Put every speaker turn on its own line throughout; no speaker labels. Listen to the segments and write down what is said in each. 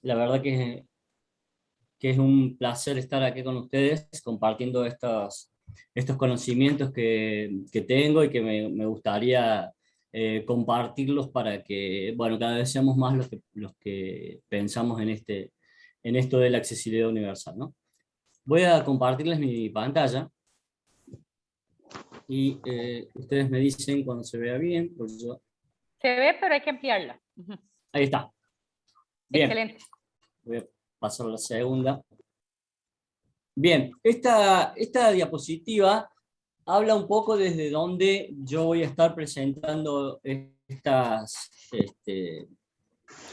La verdad que es un placer estar aquí con ustedes compartiendo estos conocimientos que tengo y que me gustaría compartirlos para que, bueno, cada vez seamos más los que pensamos en esto de la accesibilidad universal, ¿no? Voy a compartirles mi pantalla y ustedes me dicen cuando se vea bien, pues yo...
Se ve, pero hay que ampliarla. Ujú.
Ahí está. Bien,
Excelente.
voy a pasar a la segunda. Bien, esta diapositiva habla un poco desde donde yo voy a estar presentando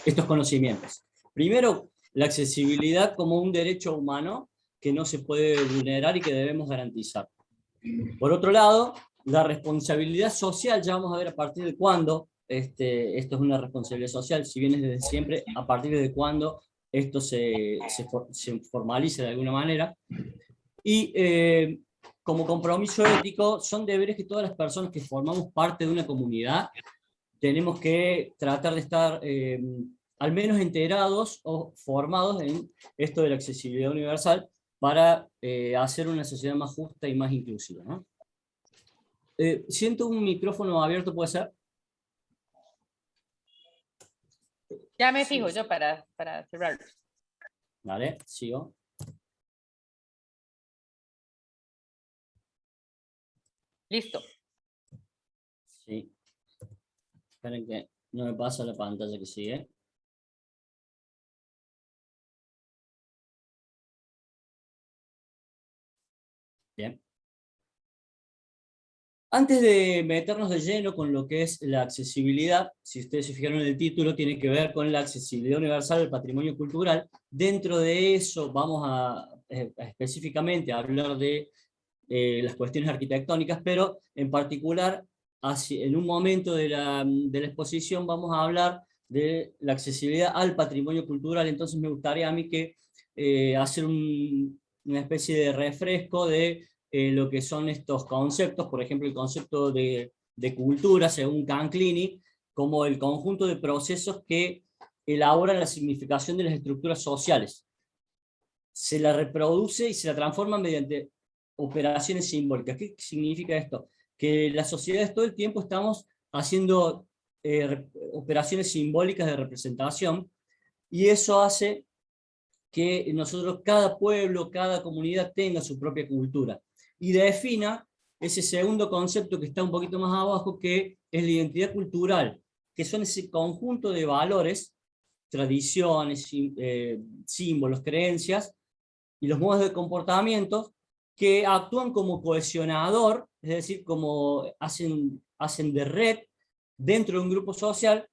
estos conocimientos. Primero, la accesibilidad como un derecho humano que no se puede vulnerar y que debemos garantizar. Por otro lado, la responsabilidad social, ya vamos a ver a partir de cuándo esto es una responsabilidad social, si bien es desde siempre, a partir de cuándo esto se formaliza de alguna manera. Y como compromiso ético, son deberes que todas las personas que formamos parte de una comunidad tenemos que tratar de estar al menos enterados o formados en esto de la accesibilidad universal para hacer una sociedad más justa y más inclusiva, ¿no? Siento un micrófono abierto, ¿puede ser?
Ya me fijo yo para cerrarlo.
Vale, sigo.
Listo.
Sí. Esperen que no me pasa la pantalla que sigue. Bien. Antes de meternos de lleno con lo que es la accesibilidad, si ustedes se fijaron en el título, tiene que ver con la accesibilidad universal del patrimonio cultural. Dentro de eso vamos a específicamente a hablar de las cuestiones arquitectónicas, pero en particular, en un momento de la exposición vamos a hablar de la accesibilidad al patrimonio cultural. Entonces me gustaría a mí que hacer una especie de refresco de lo que son estos conceptos, por ejemplo el concepto de cultura según Canclini, como el conjunto de procesos que elaboran la significación de las estructuras sociales. Se la reproduce y se la transforma mediante operaciones simbólicas. ¿Qué significa esto? Que las sociedades todo el tiempo estamos haciendo operaciones simbólicas de representación, y eso hace que nosotros, cada pueblo, cada comunidad tenga su propia cultura, y defina ese segundo concepto que está un poquito más abajo, que es la identidad cultural, que son ese conjunto de valores, tradiciones, símbolos, creencias, y los modos de comportamiento que actúan como cohesionador, es decir, como hacen de red dentro de un grupo social,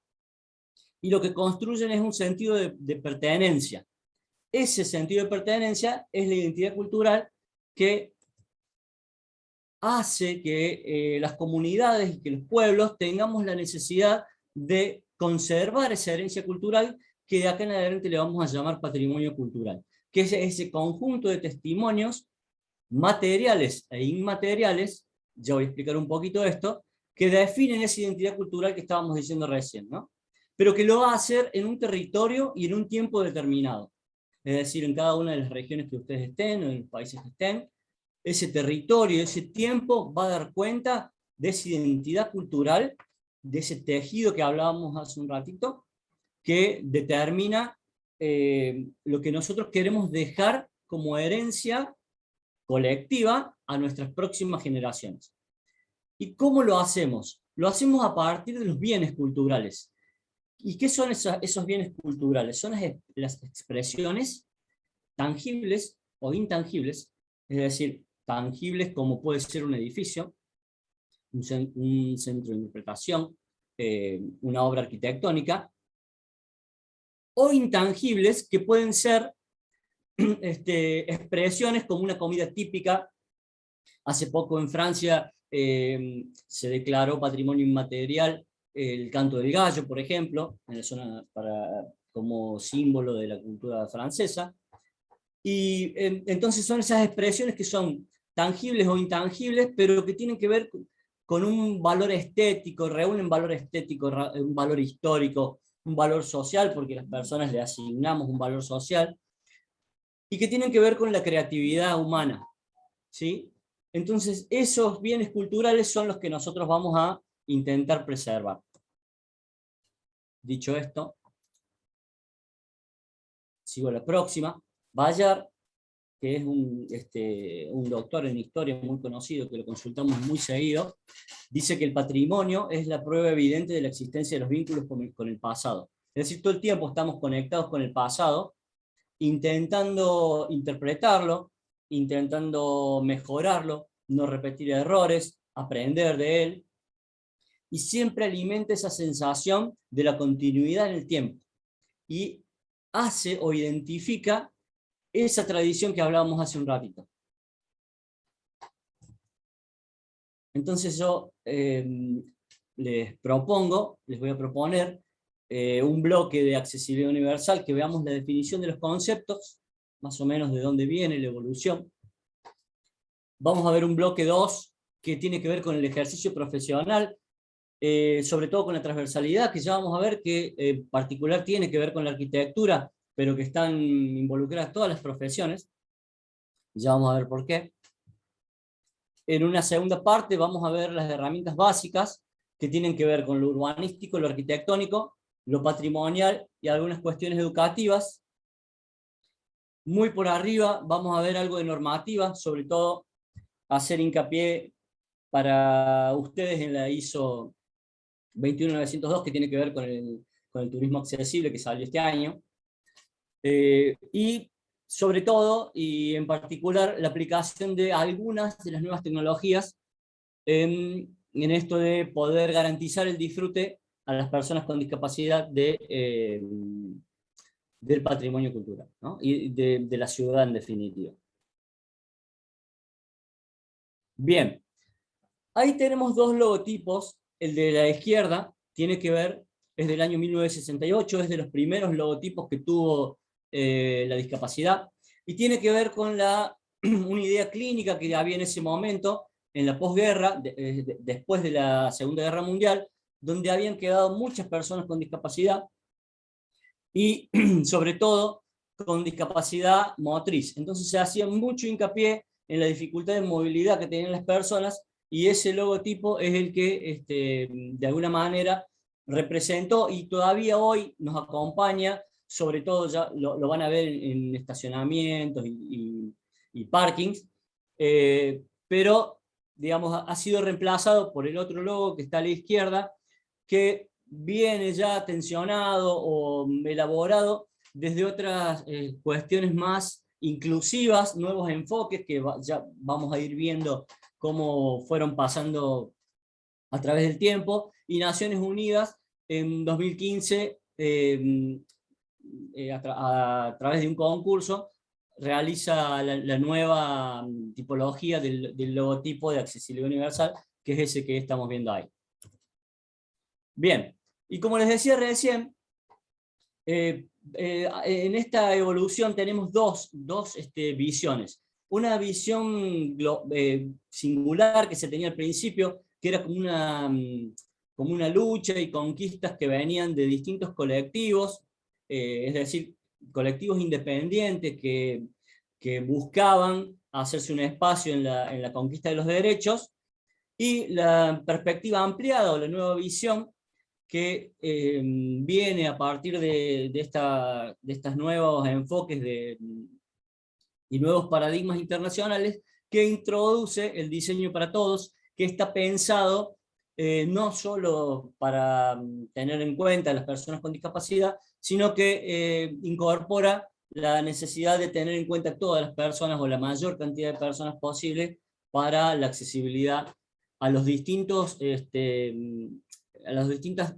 y lo que construyen es un sentido de pertenencia. Ese sentido de pertenencia es la identidad cultural que hace que las comunidades y que los pueblos tengamos la necesidad de conservar esa herencia cultural, que de acá en adelante le vamos a llamar patrimonio cultural, que es ese conjunto de testimonios materiales e inmateriales, ya voy a explicar un poquito esto, que definen esa identidad cultural que estábamos diciendo recién, ¿no? Pero que lo va a hacer en un territorio y en un tiempo determinado. Es decir, en cada una de las regiones que ustedes estén, o en los países que estén, ese territorio, ese tiempo va a dar cuenta de esa identidad cultural, de ese tejido que hablábamos hace un ratito, que determina lo que nosotros queremos dejar como herencia colectiva a nuestras próximas generaciones. ¿Y cómo lo hacemos? Lo hacemos a partir de los bienes culturales. ¿Y qué son esos bienes culturales? Son las expresiones tangibles o intangibles, es decir, tangibles como puede ser un edificio, un centro de interpretación, una obra arquitectónica, o intangibles que pueden ser expresiones como una comida típica. Hace poco en Francia se declaró patrimonio inmaterial el canto del gallo, por ejemplo, en la zona como símbolo de la cultura francesa. Y entonces son esas expresiones que son tangibles o intangibles, pero que tienen que ver con un valor estético, reúnen valor estético, un valor histórico, un valor social, porque las personas le asignamos un valor social, y que tienen que ver con la creatividad humana, ¿sí? Entonces, esos bienes culturales son los que nosotros vamos a intentar preservar. Dicho esto, sigo a la próxima. Bayard, que es un doctor en historia muy conocido, que lo consultamos muy seguido, dice que el patrimonio es la prueba evidente de la existencia de los vínculos con el pasado. Es decir, todo el tiempo estamos conectados con el pasado, intentando interpretarlo, intentando mejorarlo, no repetir errores, aprender de él, y siempre alimenta esa sensación de la continuidad en el tiempo, y hace o identifica esa tradición que hablábamos hace un ratito. Entonces yo les voy a proponer un bloque de accesibilidad universal, que veamos la definición de los conceptos, más o menos de dónde viene la evolución. Vamos a ver un bloque 2 que tiene que ver con el ejercicio profesional, sobre todo con la transversalidad, que ya vamos a ver que en particular tiene que ver con la arquitectura, pero que están involucradas todas las profesiones. Ya vamos a ver por qué. En una segunda parte vamos a ver las herramientas básicas que tienen que ver con lo urbanístico, lo arquitectónico, lo patrimonial y algunas cuestiones educativas. Muy por arriba vamos a ver algo de normativa, sobre todo hacer hincapié para ustedes en la ISO 21902, que tiene que ver con el turismo accesible, que salió este año. Y sobre todo, y en particular, la aplicación de algunas de las nuevas tecnologías en esto de poder garantizar el disfrute a las personas con discapacidad del patrimonio cultural, ¿no? Y de la ciudad en definitiva. Bien, ahí tenemos dos logotipos. El de la izquierda tiene que ver, es del año 1968, es de los primeros logotipos que tuvo la discapacidad, y tiene que ver con una idea clínica que había en ese momento, en la posguerra, después de la Segunda Guerra Mundial, donde habían quedado muchas personas con discapacidad, y sobre todo con discapacidad motriz. Entonces se hacía mucho hincapié en la dificultad de movilidad que tenían las personas, y ese logotipo es el que de alguna manera representó y todavía hoy nos acompaña, sobre todo ya lo van a ver en estacionamientos y parkings, pero digamos, ha sido reemplazado por el otro logo que está a la izquierda, que viene ya tensionado o elaborado desde otras cuestiones más inclusivas, nuevos enfoques que ya vamos a ir viendo cómo fueron pasando a través del tiempo, y Naciones Unidas en 2015, a través de un concurso, realiza la nueva tipología del logotipo de accesibilidad universal, que es ese que estamos viendo ahí. Bien, y como les decía recién, en esta evolución tenemos dos visiones. Una visión singular que se tenía al principio, que era como una lucha y conquistas que venían de distintos colectivos, es decir, colectivos independientes que buscaban hacerse un espacio en la conquista de los derechos, y la perspectiva ampliada o la nueva visión que viene a partir de estos nuevos enfoques y nuevos paradigmas internacionales, que introduce el diseño para todos, que está pensado no solo para tener en cuenta a las personas con discapacidad, sino que incorpora la necesidad de tener en cuenta a todas las personas, o la mayor cantidad de personas posible, para la accesibilidad a los distintos a las distintas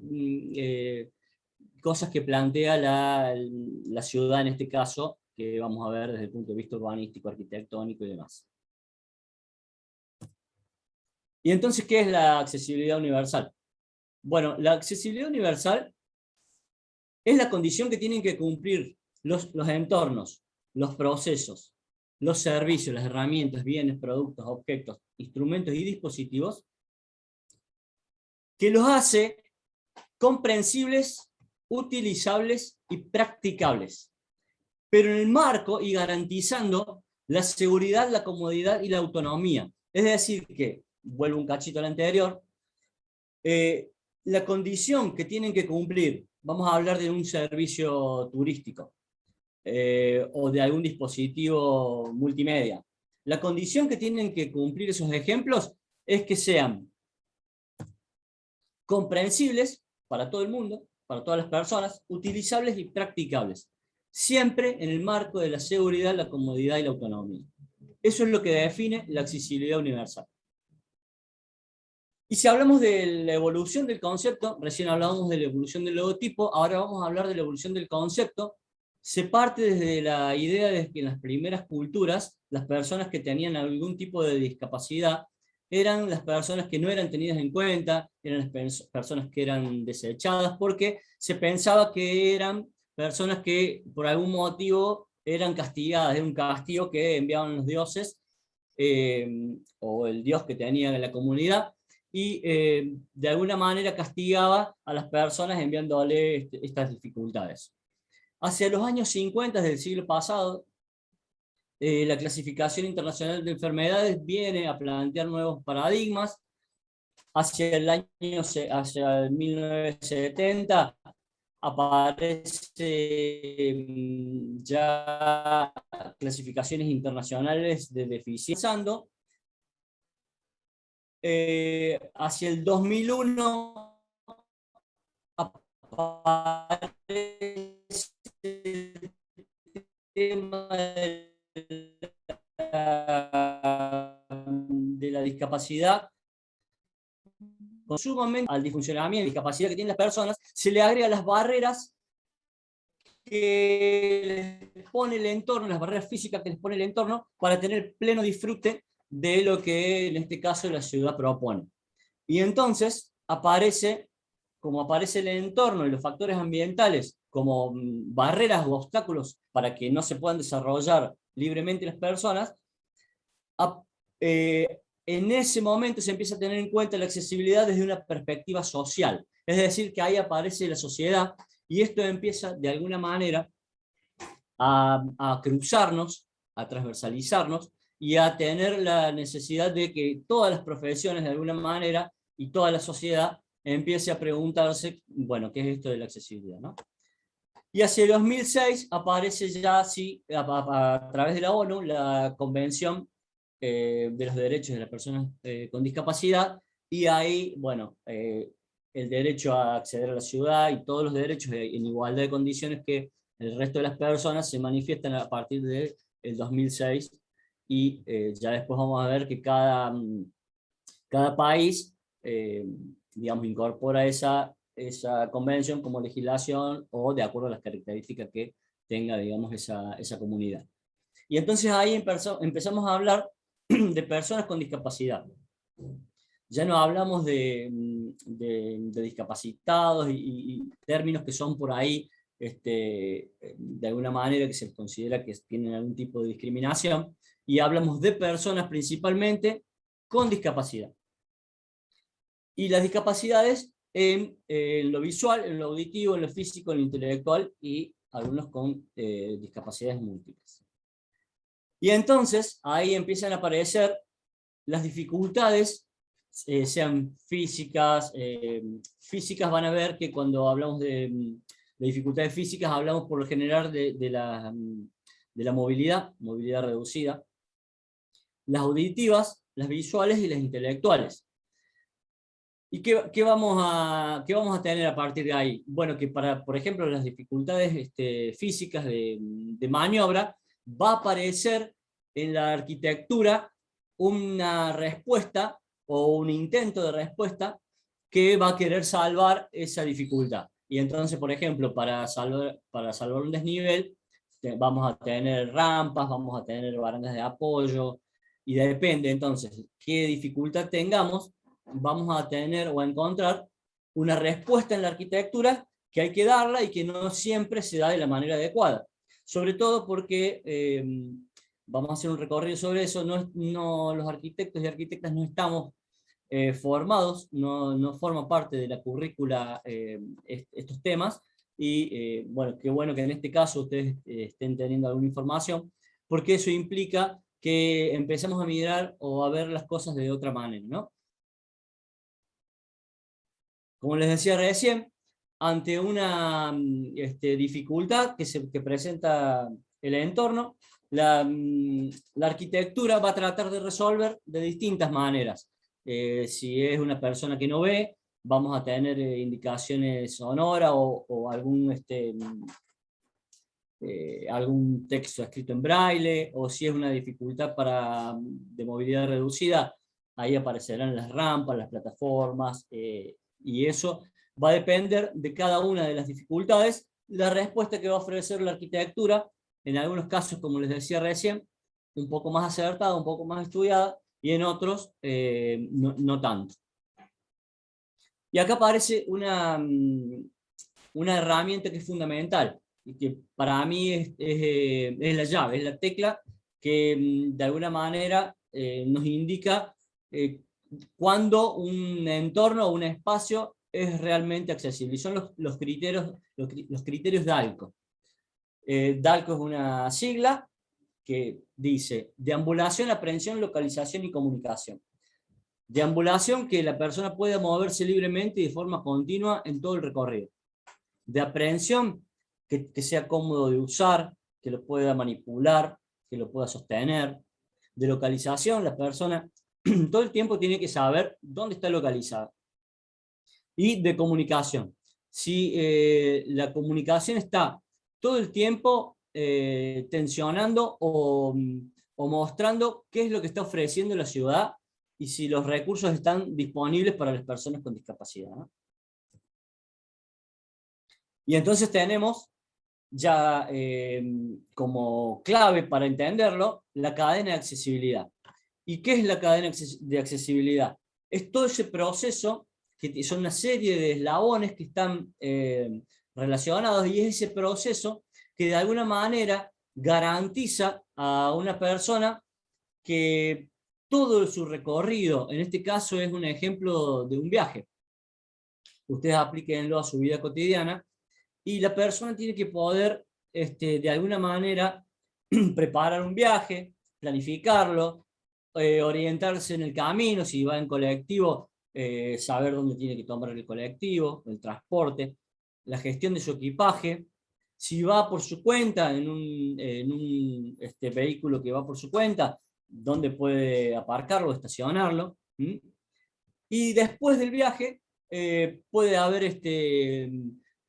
cosas que plantea la ciudad en este caso, que vamos a ver desde el punto de vista urbanístico, arquitectónico y demás. ¿Y entonces qué es la accesibilidad universal? Bueno, la accesibilidad universal es la condición que tienen que cumplir los entornos, los procesos, los servicios, las herramientas, bienes, productos, objetos, instrumentos y dispositivos, que los hace comprensibles utilizables y practicables, pero en el marco y garantizando la seguridad, la comodidad y la autonomía. Es decir que, vuelvo un cachito al anterior, la condición que tienen que cumplir, vamos a hablar de un servicio turístico, o de algún dispositivo multimedia. La condición que tienen que cumplir esos ejemplos es que sean comprensibles para todo el mundo, para todas las personas, utilizables y practicables, siempre en el marco de la seguridad, la comodidad y la autonomía. Eso es lo que define la accesibilidad universal. Y si hablamos de la evolución del concepto, recién hablábamos de la evolución del logotipo, ahora vamos a hablar de la evolución del concepto. Se parte desde la idea de que en las primeras culturas, las personas que tenían algún tipo de discapacidad eran las personas que no eran tenidas en cuenta, eran las personas que eran desechadas, porque se pensaba que eran personas que por algún motivo eran castigadas, era un castigo que enviaban los dioses, o el dios que tenía en la comunidad, y de alguna manera castigaba a las personas enviándole estas dificultades. Hacia los años 50 del siglo pasado, la clasificación internacional de enfermedades viene a plantear nuevos paradigmas. Hacia el 1970 aparece ya clasificaciones internacionales de deficiencia. Hacia el 2001 aparece el tema de la discapacidad, sumamente al disfuncionamiento y discapacidad que tienen las personas, se le agrega las barreras que les pone el entorno, las barreras físicas que les pone el entorno, para tener pleno disfrute de lo que en este caso la ciudad propone. Y entonces aparece, como aparece el entorno y los factores ambientales como barreras o obstáculos para que no se puedan desarrollar libremente las personas, en ese momento se empieza a tener en cuenta la accesibilidad desde una perspectiva social. Es decir, que ahí aparece la sociedad y esto empieza de alguna manera a cruzarnos, a transversalizarnos y a tener la necesidad de que todas las profesiones de alguna manera y toda la sociedad empiece a preguntarse, bueno, ¿qué es esto de la accesibilidad, ¿no? Y hacia el 2006 aparece ya así, a través de la ONU, la Convención de los Derechos de las Personas con Discapacidad, y ahí, bueno, el derecho a acceder a la ciudad y todos los derechos en igualdad de condiciones que el resto de las personas se manifiestan a partir del 2006, y ya después vamos a ver que cada país, digamos, incorpora esa convención como legislación o de acuerdo a las características que tenga, digamos, esa comunidad. Y entonces ahí empezamos a hablar de personas con discapacidad. Ya no hablamos de discapacitados y términos que son por ahí, de alguna manera que se considera que tienen algún tipo de discriminación, y hablamos de personas principalmente con discapacidad. Y las discapacidades en lo visual, en lo auditivo, en lo físico, en lo intelectual, y algunos con discapacidades múltiples. Y entonces ahí empiezan a aparecer las dificultades, sean físicas. Físicas, van a ver que cuando hablamos de dificultades físicas hablamos por lo general de la movilidad reducida, las auditivas, las visuales y las intelectuales. ¿Y qué vamos a tener a partir de ahí? Bueno, que para, por ejemplo, las dificultades físicas de maniobra, va a aparecer en la arquitectura una respuesta o un intento de respuesta que va a querer salvar esa dificultad. Y entonces, por ejemplo, para salvar un desnivel, vamos a tener rampas, vamos a tener barandas de apoyo, y depende entonces qué dificultad tengamos, vamos a tener o a encontrar una respuesta en la arquitectura que hay que darla y que no siempre se da de la manera adecuada. Sobre todo porque, vamos a hacer un recorrido sobre eso, los arquitectos y arquitectas no estamos formados, no forman parte de la currícula estos temas, y bueno que en este caso ustedes estén teniendo alguna información, porque eso implica que empecemos a mirar o a ver las cosas de otra manera, ¿no? Como les decía recién, ante una dificultad que presenta el entorno, la arquitectura va a tratar de resolver de distintas maneras. Si es una persona que no ve, vamos a tener indicaciones sonoras o algún texto escrito en braille, o si es una dificultad de movilidad reducida, ahí aparecerán las rampas, las plataformas, y eso va a depender de cada una de las dificultades, la respuesta que va a ofrecer la arquitectura, en algunos casos, como les decía recién, un poco más acertada, un poco más estudiada, y en otros no tanto. Y acá aparece una herramienta que es fundamental, y que para mí es la llave, es la tecla que de alguna manera nos indica cuándo un entorno o un espacio es realmente accesible. Y son los criterios DALCO. DALCO es una sigla que dice deambulación, aprehensión, localización y comunicación. Deambulación, que la persona pueda moverse libremente y de forma continua en todo el recorrido. De aprehensión, que sea cómodo de usar, que lo pueda manipular, que lo pueda sostener. De localización, la persona todo el tiempo tiene que saber dónde está localizada. Y de comunicación, si la comunicación está todo el tiempo tensionando o mostrando qué es lo que está ofreciendo la ciudad y si los recursos están disponibles para las personas con discapacidad, ¿no? Y entonces tenemos ya como clave para entenderlo la cadena de accesibilidad. ¿Y qué es la cadena de accesibilidad? Es todo ese proceso, que son una serie de eslabones que están relacionados, y es ese proceso que de alguna manera garantiza a una persona que todo su recorrido, en este caso es un ejemplo de un viaje, ustedes aplíquenlo a su vida cotidiana, y la persona tiene que poder, de alguna manera, preparar un viaje, planificarlo, orientarse en el camino, si va en colectivo, saber dónde tiene que tomar el colectivo, el transporte, la gestión de su equipaje, si va por su cuenta en un vehículo que va por su cuenta, dónde puede aparcarlo, estacionarlo. Y después del viaje puede haber,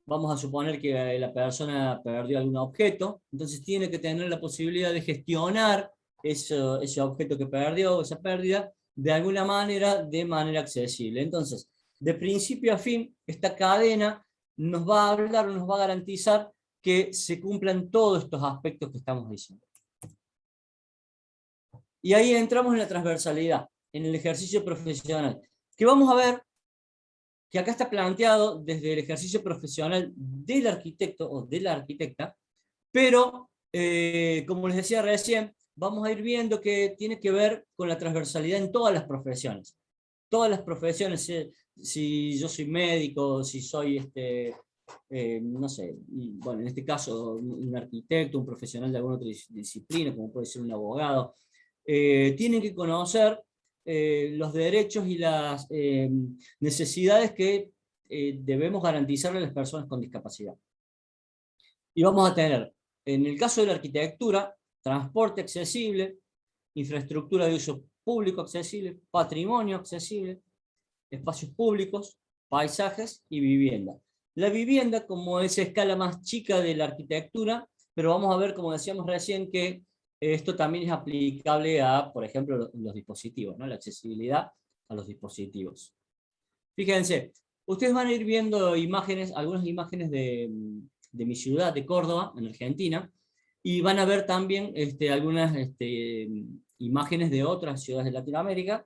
vamos a suponer que la persona perdió algún objeto, entonces tiene que tener la posibilidad de gestionar ese objeto que perdió, esa pérdida, de manera accesible. Entonces, de principio a fin, esta cadena nos va a hablar, nos va a garantizar que se cumplan todos estos aspectos que estamos diciendo. Y ahí entramos en la transversalidad, en el ejercicio profesional, que vamos a ver que acá está planteado desde el ejercicio profesional del arquitecto o de la arquitecta, pero como les decía recién, vamos a ir viendo que tiene que ver con la transversalidad en todas las profesiones. Todas las profesiones, si yo soy médico, si soy, no sé, bueno, en este caso un arquitecto, un profesional de alguna otra disciplina, como puede ser un abogado, tienen que conocer los derechos y las necesidades que debemos garantizarle a las personas con discapacidad. Y vamos a tener, en el caso de la arquitectura, transporte accesible, infraestructura de uso público accesible, patrimonio accesible, espacios públicos, paisajes y vivienda. La vivienda como esa escala más chica de la arquitectura, pero vamos a ver, como decíamos recién, que esto también es aplicable a, por ejemplo, los dispositivos, ¿no? La accesibilidad a los dispositivos. Fíjense, ustedes van a ir viendo imágenes, algunas imágenes de mi ciudad, de Córdoba, en Argentina, y van a ver también algunas imágenes de otras ciudades de Latinoamérica,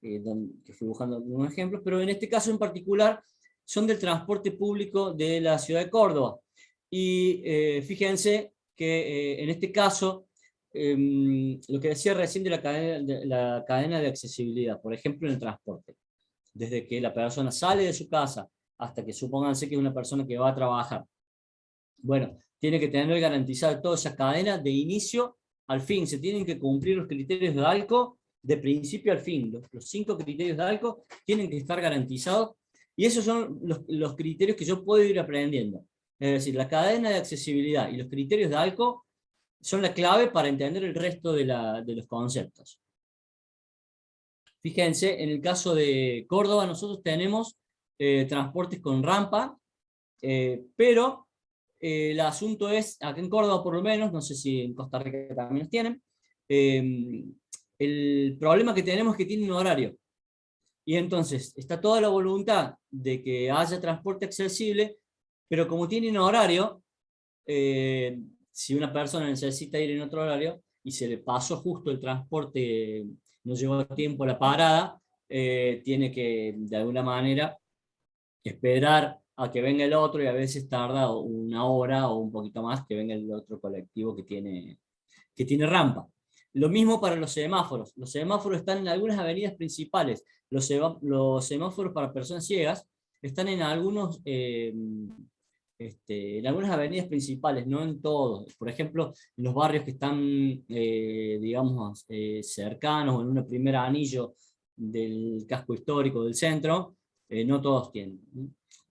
que fui buscando algunos ejemplos, pero en este caso en particular son del transporte público de la ciudad de Córdoba. Y fíjense que en este caso, lo que decía recién de la cadena de accesibilidad, por ejemplo en el transporte, desde que la persona sale de su casa hasta que supónganse que es una persona que va a trabajar, Bueno, tiene que tener garantizada toda esa cadena de inicio al fin. Se tienen que cumplir los criterios de ALCO de principio al fin. Los 5 criterios de ALCO tienen que estar garantizados, y esos son los criterios que yo puedo ir aprendiendo. Es decir, la cadena de accesibilidad y los criterios de ALCO son la clave para entender el resto de los conceptos. Fíjense, en el caso de Córdoba nosotros tenemos transportes con rampa, pero el asunto es, acá en Córdoba por lo menos, no sé si en Costa Rica también los tienen, el problema que tenemos es que tienen un horario. Y entonces está toda la voluntad de que haya transporte accesible, pero como tienen horario, si una persona necesita ir en otro horario y se le pasó justo el transporte, no llegó a tiempo la parada, tiene que de alguna manera esperar a que venga el otro, y a veces tarda una hora o un poquito más que venga el otro colectivo que tiene rampa. Lo mismo para los semáforos. Los semáforos están en algunas avenidas principales. Los semáforos para personas ciegas están en en algunas avenidas principales, no en todos. Por ejemplo, en los barrios que están, digamos, cercanos o en un primer anillo del casco histórico del centro, no todos tienen.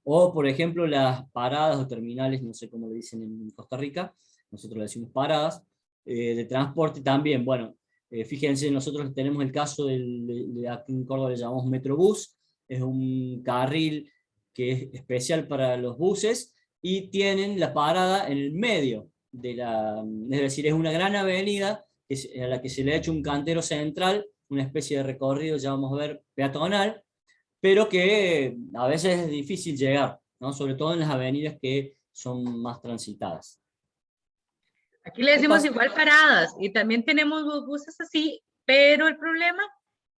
O, por ejemplo, las paradas o terminales, no sé cómo le dicen en Costa Rica, nosotros le decimos paradas, de transporte también. Bueno, fíjense, nosotros tenemos el caso aquí en Córdoba le llamamos Metrobús, es un carril que es especial para los buses, y tienen la parada en el medio es decir, es una gran avenida a la que se le ha hecho un cantero central, una especie de recorrido, ya vamos a ver, peatonal, pero que a veces es difícil llegar, ¿no? Sobre todo en las avenidas que son más transitadas.
Aquí le
¿Qué
decimos
pasa?
igual paradas y también tenemos los buses así, pero el problema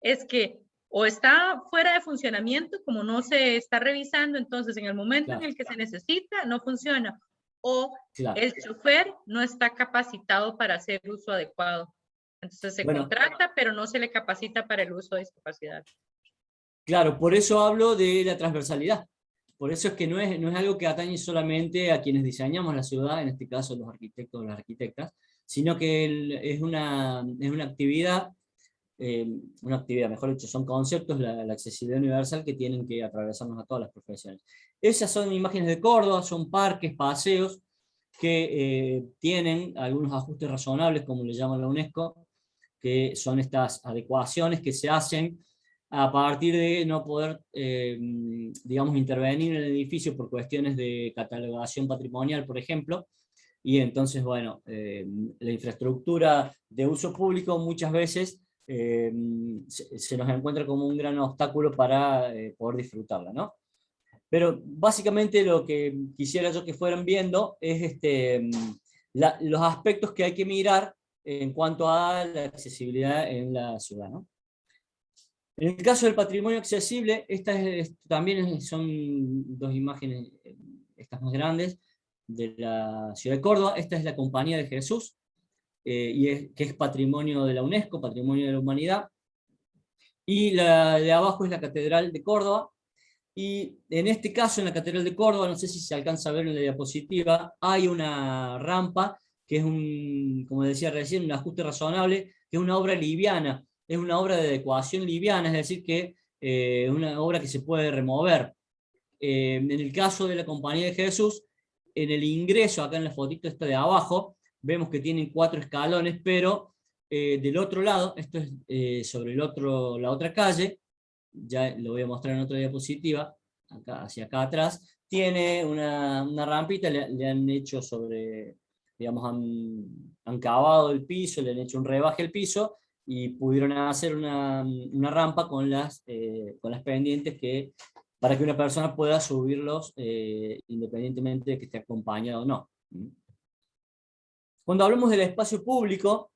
es que o está fuera de funcionamiento, como no se está revisando, entonces en el momento en
Claro,
el que se necesita no funciona, o
claro.
el chofer no está capacitado para hacer uso adecuado. Entonces se
Bueno,
contrata, pero no se le capacita para el uso de discapacidad.
claro, por eso hablo de la transversalidad. Por eso es que no es algo que atañe solamente a quienes diseñamos la ciudad, en este caso los arquitectos o las arquitectas, sino que una actividad, mejor dicho, son conceptos, la accesibilidad universal, que tienen que atravesarnos a todas las profesiones. Esas son imágenes de Córdoba, son parques, paseos, que tienen algunos ajustes razonables, como le llama la UNESCO, que son estas adecuaciones que se hacen a partir de no poder, digamos, intervenir en el edificio por cuestiones de catalogación patrimonial, por ejemplo, y entonces, bueno, la infraestructura de uso público muchas veces se nos encuentra como un gran obstáculo para poder disfrutarla, ¿no? Pero básicamente lo que quisiera yo que fueran viendo es los aspectos que hay que mirar en cuanto a la accesibilidad en la ciudad, ¿no? En el caso del patrimonio accesible, también son dos imágenes, estas más grandes, de la ciudad de Córdoba. Esta es la Compañía de Jesús, que es patrimonio de la UNESCO, patrimonio de la humanidad. Y la de abajo es la Catedral de Córdoba. Y en este caso, en la Catedral de Córdoba, no sé si se alcanza a ver en la diapositiva, hay una rampa que es como decía recién, un ajuste razonable, que es una obra liviana, es una obra de adecuación liviana, es decir, que es una obra que se puede remover. En el caso de la Compañía de Jesús, en el ingreso, acá en la fotito esta de abajo, vemos que tienen 4 escalones, pero del otro lado, esto es sobre la otra calle, ya lo voy a mostrar en otra diapositiva, acá, hacia acá atrás, tiene una rampita, le han hecho digamos, han cavado el piso, le han hecho un rebaje al piso, y pudieron hacer una rampa con con las pendientes para que una persona pueda subirlos independientemente de que esté acompañado o no. Cuando hablamos del espacio público,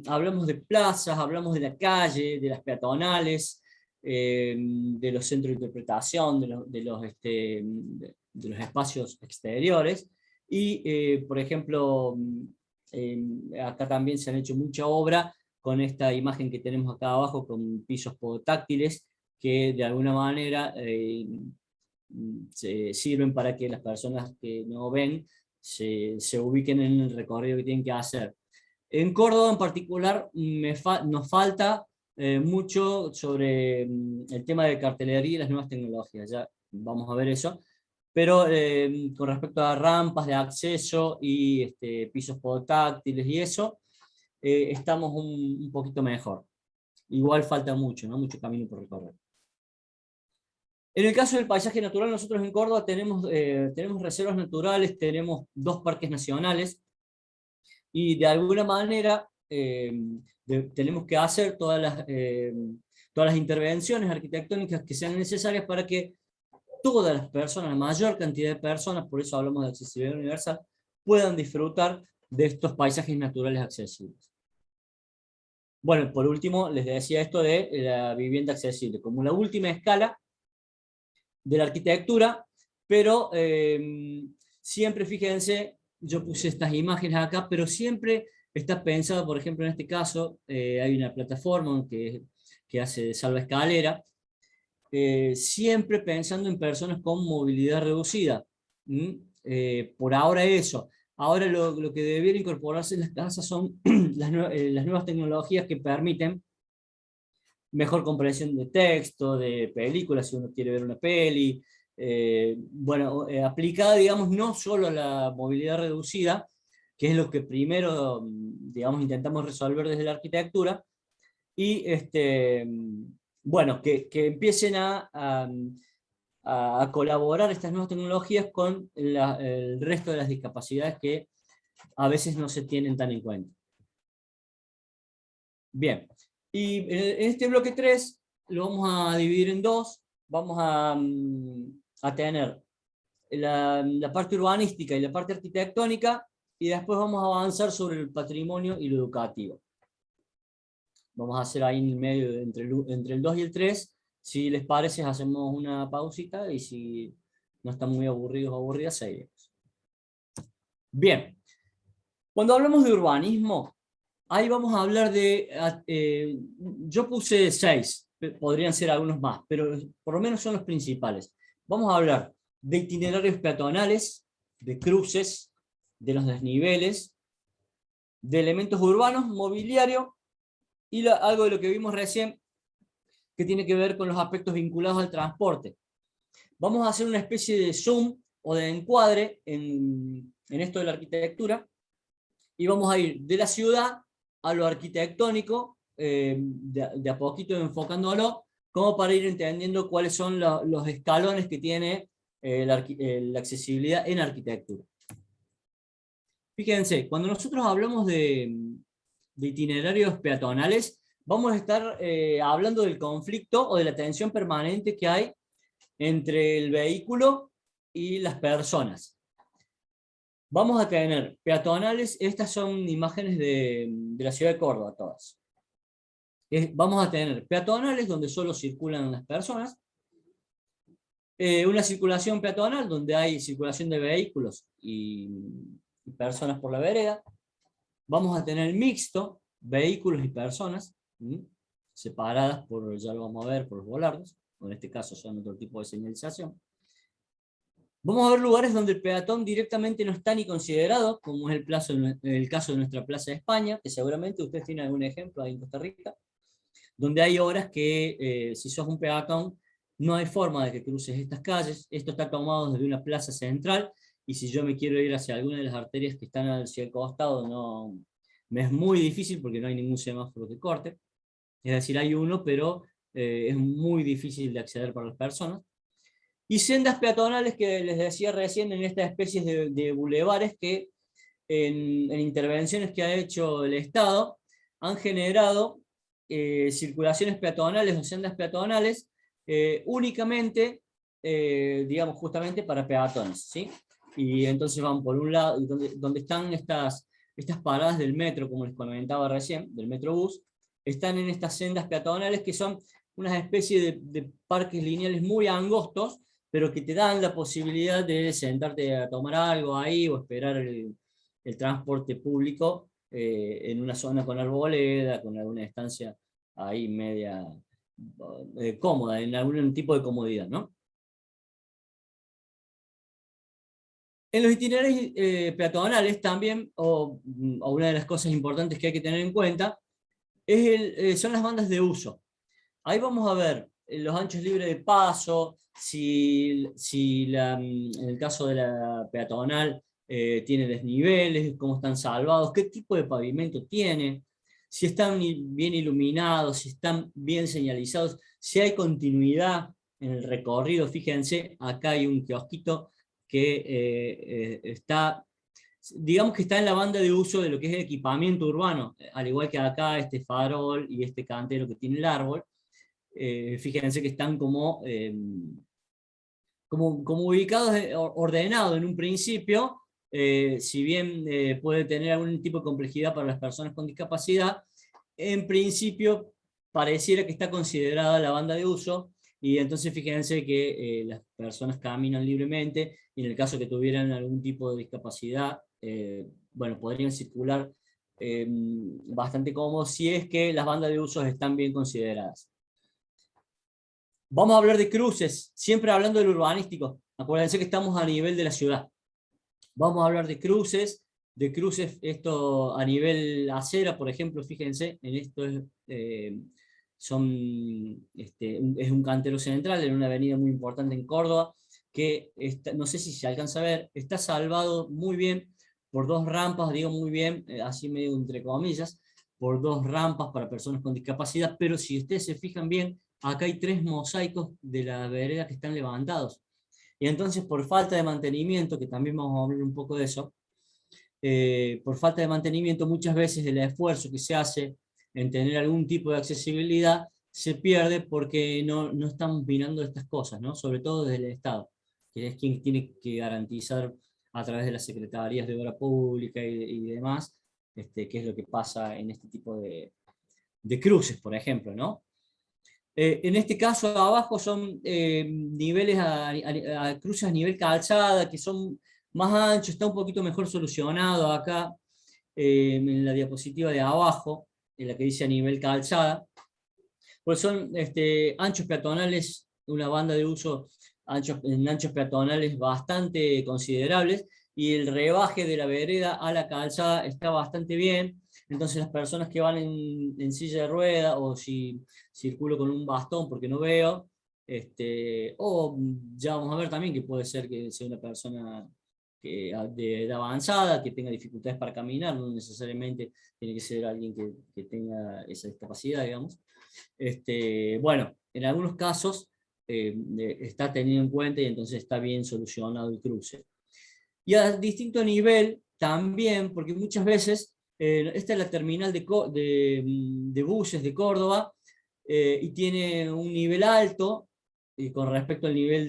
hablamos de plazas, hablamos de la calle, de las peatonales, de los centros de interpretación, de los espacios exteriores. Y, por ejemplo, acá también se han hecho mucha obra con esta imagen que tenemos acá abajo, con pisos podotáctiles, que de alguna manera sirven para que las personas que no ven se ubiquen en el recorrido que tienen que hacer. En Córdoba en particular nos falta mucho sobre el tema de cartelería y las nuevas tecnologías, ya vamos a ver eso, pero con respecto a rampas de acceso y pisos podotáctiles y eso, estamos un poquito mejor. Igual falta mucho, ¿no? Mucho camino por recorrer. En el caso del paisaje natural, nosotros en Córdoba tenemos reservas naturales, tenemos 2 parques nacionales, y de alguna manera tenemos que hacer todas las intervenciones arquitectónicas que sean necesarias para que todas las personas, la mayor cantidad de personas, por eso hablamos de accesibilidad universal, puedan disfrutar de estos paisajes naturales accesibles. Bueno, por último, les decía esto de la vivienda accesible, como la última escala de la arquitectura, pero siempre, fíjense, yo puse estas imágenes acá, pero siempre está pensado, por ejemplo, en este caso, hay una plataforma que hace de salva escalera, siempre pensando en personas con movilidad reducida. Por ahora eso. Ahora lo que debiera incorporarse en las casas son las nuevas tecnologías que permiten mejor comprensión de texto, de películas, si uno quiere ver una peli, bueno, aplicada, digamos, no solo a la movilidad reducida, que es lo que primero, digamos, intentamos resolver desde la arquitectura, y bueno, que empiecen a colaborar estas nuevas tecnologías con el resto de las discapacidades que a veces no se tienen tan en cuenta. Bien, y en este bloque 3 lo vamos a dividir en 2, vamos a tener la parte urbanística y la parte arquitectónica, y después vamos a avanzar sobre el patrimonio y lo educativo. Vamos a hacer ahí en el medio, entre el 2 y el 3, si les parece hacemos una pausita, y si no están muy aburridos o aburridas, seguiremos. Bien, cuando hablamos de urbanismo, ahí vamos a hablar yo puse 6, podrían ser algunos más, pero por lo menos son los principales. Vamos a hablar de itinerarios peatonales, de cruces, de los desniveles, de elementos urbanos, mobiliario, y algo de lo que vimos recién, que tiene que ver con los aspectos vinculados al transporte. Vamos a hacer una especie de zoom o de encuadre en esto de la arquitectura, y vamos a ir de la ciudad a lo arquitectónico, de a poquito enfocándolo, como para ir entendiendo cuáles son los escalones que tiene la accesibilidad en arquitectura. Fíjense, cuando nosotros hablamos de itinerarios peatonales, vamos a estar hablando del conflicto o de la tensión permanente que hay entre el vehículo y las personas. Vamos a tener peatonales, estas son imágenes de la ciudad de Córdoba, todas. Vamos a tener peatonales donde solo circulan las personas, una circulación peatonal donde hay circulación de vehículos y personas por la vereda. Vamos a tener mixto, vehículos y personas, separadas ya lo vamos a ver, por los volardos, o en este caso son otro tipo de señalización. Vamos a ver lugares donde el peatón directamente no está ni considerado, como es el caso de nuestra Plaza de España, que seguramente ustedes tienen algún ejemplo ahí en Costa Rica, donde hay horas que si sos un peatón no hay forma de que cruces estas calles. Esto está tomado desde una plaza central, y si yo me quiero ir hacia alguna de las arterias que están hacia el costado, me es muy difícil porque no hay ningún semáforo que corte. Es decir, hay uno, pero es muy difícil de acceder para las personas. Y sendas peatonales que les decía recién, en estas especies de bulevares que en intervenciones que ha hecho el Estado han generado circulaciones peatonales o sendas peatonales únicamente, digamos, justamente para peatones, ¿sí? Y entonces van por un lado, donde están estas paradas del metro, como les comentaba recién, del Metrobús, están en estas sendas peatonales que son unas especies de parques lineales muy angostos, pero que te dan la posibilidad de sentarte a tomar algo ahí o esperar el transporte público en una zona con arboleda, con alguna estancia ahí media cómoda, en algún tipo de comodidad, ¿no? En los itinerarios peatonales también, o una de las cosas importantes que hay que tener en cuenta, son las bandas de uso. Ahí vamos a ver los anchos libres de paso, en el caso de la peatonal tiene desniveles, cómo están salvados, qué tipo de pavimento tiene, si están bien iluminados, si están bien señalizados, si hay continuidad en el recorrido. Fíjense, acá hay un kiosquito que está, digamos que está en la banda de uso de lo que es el equipamiento urbano, al igual que acá este farol y este cantero que tiene el árbol. Fíjense que están como ubicados, ordenados en un principio, si bien puede tener algún tipo de complejidad para las personas con discapacidad, en principio pareciera que está considerada la banda de uso, y entonces fíjense que las personas caminan libremente, y en el caso que tuvieran algún tipo de discapacidad, bueno, podrían circular bastante cómodos si es que las bandas de uso están bien consideradas. Vamos a hablar de cruces, siempre hablando del urbanístico. Acuérdense que estamos a nivel de la ciudad. Vamos a hablar de cruces esto a nivel acera, por ejemplo, fíjense, en esto es un cantero central en una avenida muy importante en Córdoba, que no sé si se alcanza a ver, está salvado muy bien por dos rampas, digo muy bien, así medio entre comillas, por dos rampas para personas con discapacidad, pero si ustedes se fijan bien, acá hay 3 mosaicos de la vereda que están levantados. Y entonces, por falta de mantenimiento, que también vamos a hablar un poco de eso, por falta de mantenimiento, muchas veces el esfuerzo que se hace en tener algún tipo de accesibilidad se pierde porque no estamos mirando estas cosas, ¿no? Sobre todo desde el Estado, que es quien tiene que garantizar a través de las secretarías de obra pública y demás, qué es lo que pasa en este tipo de cruces, por ejemplo, ¿no? En este caso abajo son niveles a cruces a nivel calzada, que son más anchos, está un poquito mejor solucionado acá, en la diapositiva de abajo, en la que dice a nivel calzada, pues son anchos peatonales, una banda de uso en anchos peatonales bastante considerables, y el rebaje de la vereda a la calzada está bastante bien. Entonces las personas que van en silla de rueda, o si circulo con un bastón porque no veo, o ya vamos a ver también que puede ser que sea una persona de edad avanzada, que tenga dificultades para caminar, no necesariamente tiene que ser alguien que tenga esa discapacidad, digamos. Bueno, en algunos casos está tenido en cuenta y entonces está bien solucionado el cruce. Y a distinto nivel también, porque muchas veces, esta es la terminal de buses de Córdoba, y tiene un nivel alto con respecto al nivel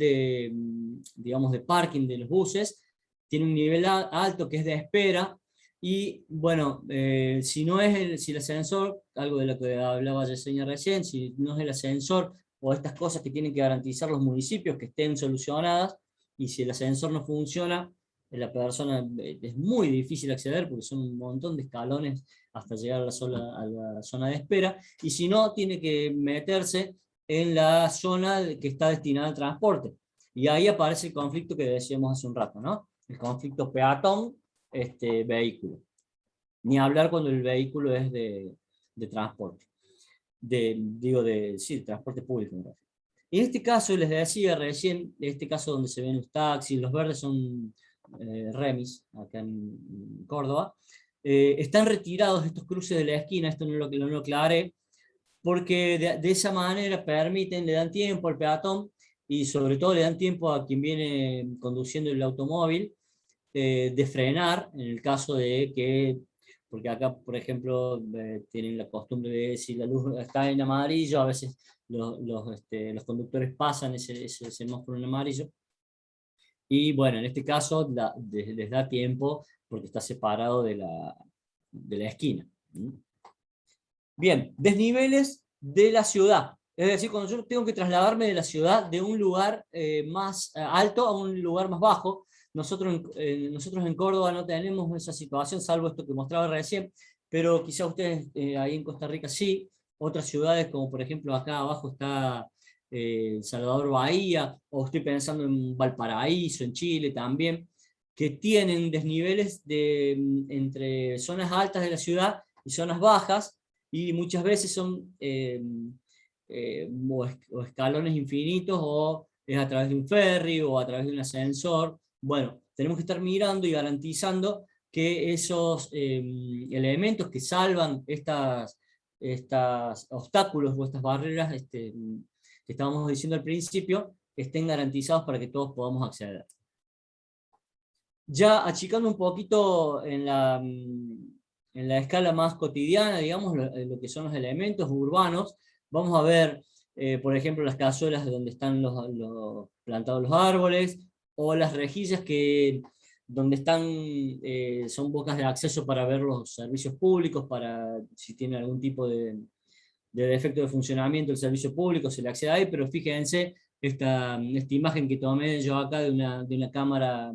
digamos, de parking de los buses, tiene un nivel alto que es de espera, y bueno, si no es si el ascensor, algo de lo que hablaba Yesenia recién, si no es el ascensor o estas cosas que tienen que garantizar los municipios que estén solucionadas, y si el ascensor no funciona, la persona es muy difícil acceder porque son un montón de escalones hasta llegar a la zona de espera, y si no, tiene que meterse en la zona que está destinada al transporte. Y ahí aparece el conflicto que decíamos hace un rato, ¿no? El conflicto peatón-vehículo. Ni hablar cuando el vehículo es de transporte. Sí, de transporte público. En este caso, les decía recién, este caso donde se ven los taxis, los verdes son remis, acá en Córdoba, están retirados estos cruces de la esquina, esto no lo aclaré, porque de esa manera permiten, le dan tiempo al peatón, y sobre todo le dan tiempo a quien viene conduciendo el automóvil, de frenar en el caso de que, porque acá, por ejemplo, tienen la costumbre de si la luz está en amarillo, a veces los conductores pasan ese semáforo en amarillo, y bueno, en este caso les da tiempo porque está separado de la esquina. Bien, desniveles de la ciudad. Es decir, cuando yo tengo que trasladarme de la ciudad de un lugar más alto a un lugar más bajo, nosotros en Córdoba no tenemos esa situación, salvo esto que mostraba recién, pero quizá ustedes ahí en Costa Rica sí. Otras ciudades, como por ejemplo acá abajo está Salvador Bahía, o estoy pensando en Valparaíso, en Chile también, que tienen desniveles entre zonas altas de la ciudad y zonas bajas, y muchas veces son o escalones infinitos, o es a través de un ferry, o a través de un ascensor. Bueno, tenemos que estar mirando y garantizando que esos elementos que salvan estas obstáculos o estas barreras que estábamos diciendo al principio, estén garantizados para que todos podamos acceder. Ya achicando un poquito en la escala más cotidiana, digamos, lo que son los elementos urbanos, vamos a ver, por ejemplo, las cazuelas donde están plantados los árboles, o las rejillas donde están, son bocas de acceso para ver los servicios públicos, para si tiene algún tipo de defecto de funcionamiento del servicio público, se le accede ahí. Pero fíjense esta imagen que tomé yo acá de una cámara,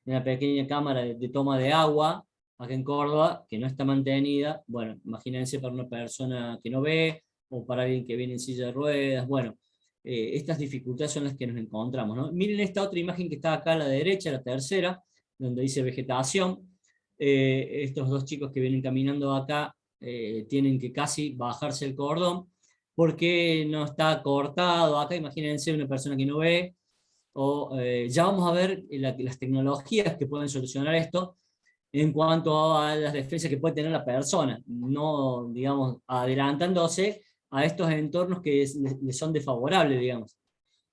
de una pequeña cámara de toma de agua, acá en Córdoba, que no está mantenida. Bueno, imagínense para una persona que no ve, o para alguien que viene en silla de ruedas. Bueno, estas dificultades son las que nos encontramos, ¿no? Miren esta otra imagen que está acá a la derecha, la tercera, donde dice vegetación. Estos dos chicos que vienen caminando acá tienen que casi bajarse el cordón, porque no está cortado. Acá imagínense una persona que no ve, o ya vamos a ver las tecnologías que pueden solucionar esto en cuanto a las defensas que puede tener la persona, no, digamos, adelantándose a estos entornos que les son desfavorables, digamos.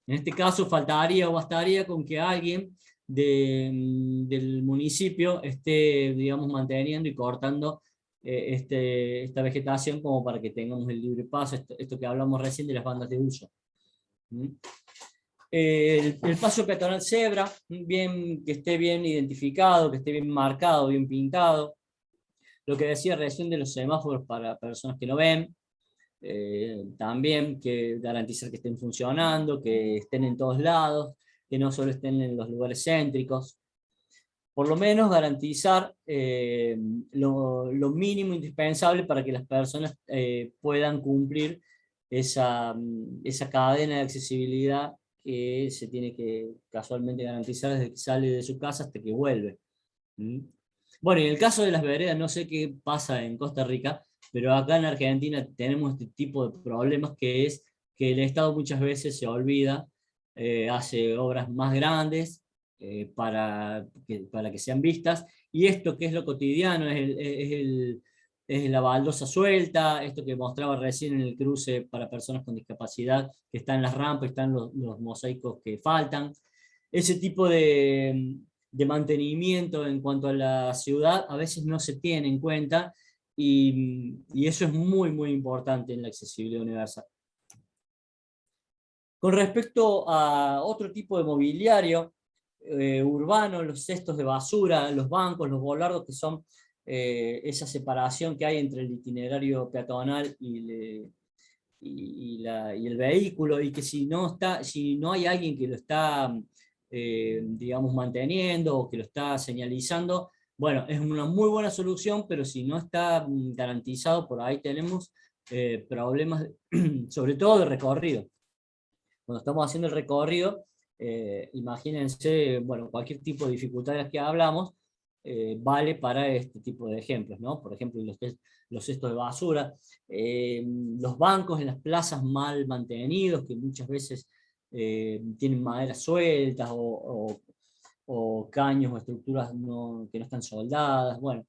En este caso faltaría o bastaría con que alguien del municipio esté, digamos, manteniendo y cortando esta vegetación, como para que tengamos el libre paso, esto que hablamos recién de las bandas de uso. ¿Mm? El paso peatonal cebra, que esté bien identificado, que esté bien marcado, bien pintado. Lo que decía recién de los semáforos para personas que no ven, también que garantizar que estén funcionando, que estén en todos lados, que no solo estén en los lugares céntricos. Por lo menos garantizar lo mínimo indispensable para que las personas puedan cumplir esa cadena de accesibilidad que se tiene que casualmente garantizar desde que sale de su casa hasta que vuelve. ¿Mm? Bueno, y en el caso de las veredas, no sé qué pasa en Costa Rica, pero acá en Argentina tenemos este tipo de problemas, que es que el Estado muchas veces se olvida, hace obras más grandes para que sean vistas, y esto que es lo cotidiano, es la baldosa suelta, esto que mostraba recién en el cruce para personas con discapacidad, que están en las rampas, están los mosaicos que faltan. Ese tipo de mantenimiento en cuanto a la ciudad a veces no se tiene en cuenta, y eso es muy, muy importante en la accesibilidad universal. Con respecto a otro tipo de mobiliario urbano, los cestos de basura, los bancos, los volardos, que son esa separación que hay entre el itinerario peatonal y el vehículo, y que si no hay alguien que lo está, digamos, manteniendo, o que lo está señalizando, bueno, es una muy buena solución, pero si no está garantizado, por ahí tenemos problemas, sobre todo de recorrido. Cuando estamos haciendo el recorrido, imagínense, bueno, cualquier tipo de dificultades que hablamos, vale para este tipo de ejemplos, ¿no? Por ejemplo, los cestos de basura, los bancos en las plazas mal mantenidos, que muchas veces tienen maderas sueltas, o caños o estructuras que no están soldadas. Bueno,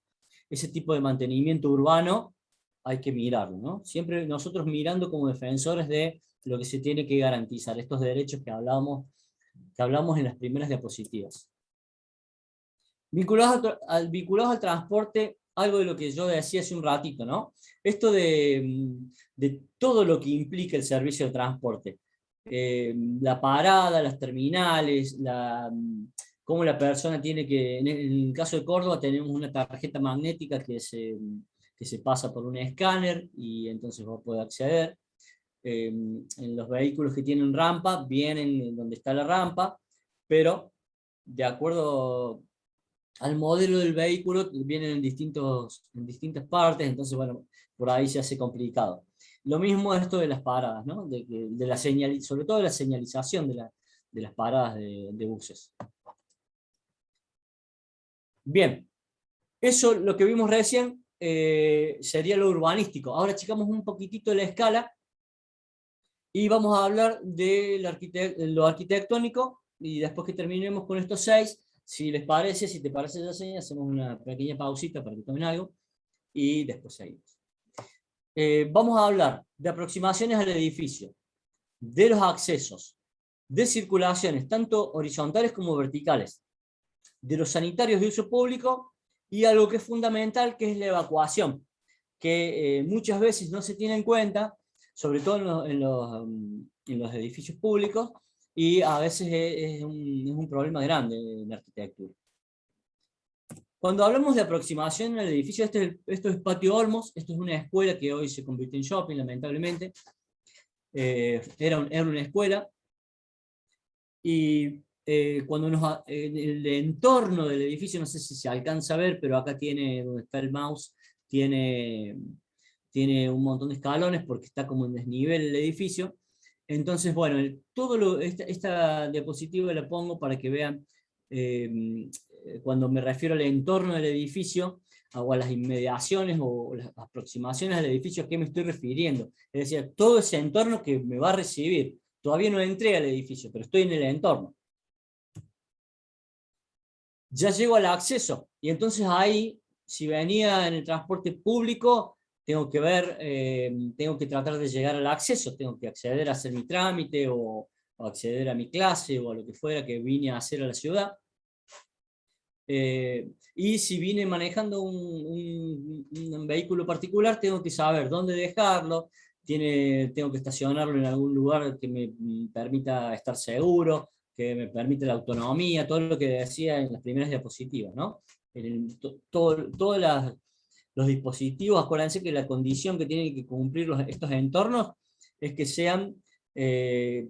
ese tipo de mantenimiento urbano hay que mirarlo, ¿no? Siempre nosotros mirando como defensores de lo que se tiene que garantizar, estos derechos que hablamos en las primeras diapositivas. Vinculados al transporte, algo de lo que yo decía hace un ratito, ¿no? Esto de todo lo que implica el servicio de transporte. La parada, las terminales, cómo la persona tiene que, en el caso de Córdoba tenemos una tarjeta magnética que se pasa por un escáner, y entonces va a poder acceder. En los vehículos que tienen rampa, vienen donde está la rampa, pero de acuerdo al modelo del vehículo vienen en distintas partes, entonces bueno, por ahí se hace complicado. Lo mismo esto de las paradas, ¿no? Sobre todo de la señalización de las paradas de buses. Bien, eso lo que vimos recién sería lo urbanístico. Ahora achicamos un poquitito la escala y vamos a hablar de lo arquitectónico, y después que terminemos con estos 6, si les parece, si te parece, Yacine, hacemos una pequeña pausita para que tomen algo y después seguimos. Vamos a hablar de aproximaciones al edificio, de los accesos, de circulaciones, tanto horizontales como verticales, de los sanitarios de uso público y algo que es fundamental, que es la evacuación, que muchas veces no se tiene en cuenta, sobre todo en los edificios públicos, y a veces es un problema grande en la arquitectura. Cuando hablamos de aproximación al edificio, esto es Patio Olmos, esto es una escuela que hoy se convirtió en shopping, lamentablemente. Era una escuela, y cuando en el entorno del edificio, no sé si se alcanza a ver, pero acá tiene, donde está el mouse, tiene un montón de escalones porque está como en desnivel el edificio. Entonces, bueno, esta diapositiva la pongo para que vean, cuando me refiero al entorno del edificio, o a las inmediaciones o las aproximaciones al edificio, ¿a qué me estoy refiriendo? Es decir, todo ese entorno que me va a recibir. Todavía no entré al edificio, pero estoy en el entorno. Ya llego al acceso, y entonces ahí, si venía en el transporte público, tengo que ver, tengo que tratar de llegar al acceso, tengo que acceder a hacer mi trámite, o acceder a mi clase, o a lo que fuera que vine a hacer a la ciudad. Y si vine manejando un vehículo particular, tengo que saber dónde dejarlo, tengo que estacionarlo en algún lugar que me permita estar seguro, que me permita la autonomía, todo lo que decía en las primeras diapositivas, ¿no? Todos los dispositivos, acuérdense que la condición que tienen que cumplir estos entornos es que sean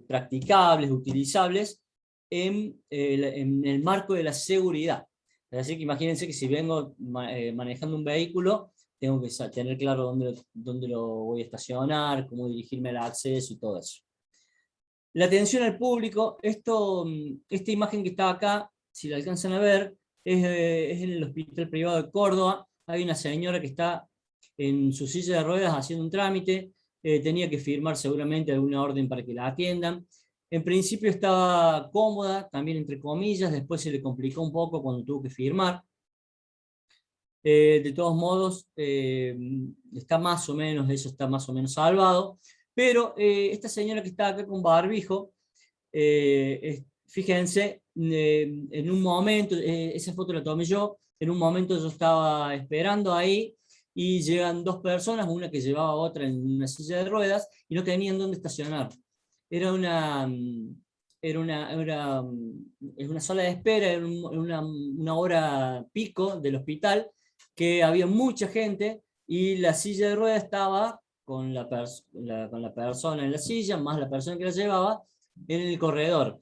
practicables, utilizables en el marco de la seguridad. Es decir, que imagínense que si vengo manejando un vehículo, tengo que tener claro dónde lo voy a estacionar, cómo dirigirme al acceso y todo eso. La atención al público, esta imagen que está acá, si la alcanzan a ver, es en el Hospital Privado de Córdoba. Hay una señora que está en su silla de ruedas haciendo un trámite, tenía que firmar seguramente alguna orden para que la atiendan. En principio estaba cómoda, también entre comillas, después se le complicó un poco cuando tuvo que firmar. De todos modos, está más o menos, eso está más o menos salvado, pero esta señora que está acá con barbijo, fíjense, en un momento, esa foto la tomé yo, en un momento yo estaba esperando ahí, y llegan dos personas, una que llevaba a otra en una silla de ruedas, y no tenían dónde estacionar. Era una sala de espera, era una hora pico del hospital, que había mucha gente, y la silla de ruedas estaba con la persona en la silla, más la persona que la llevaba, en el corredor,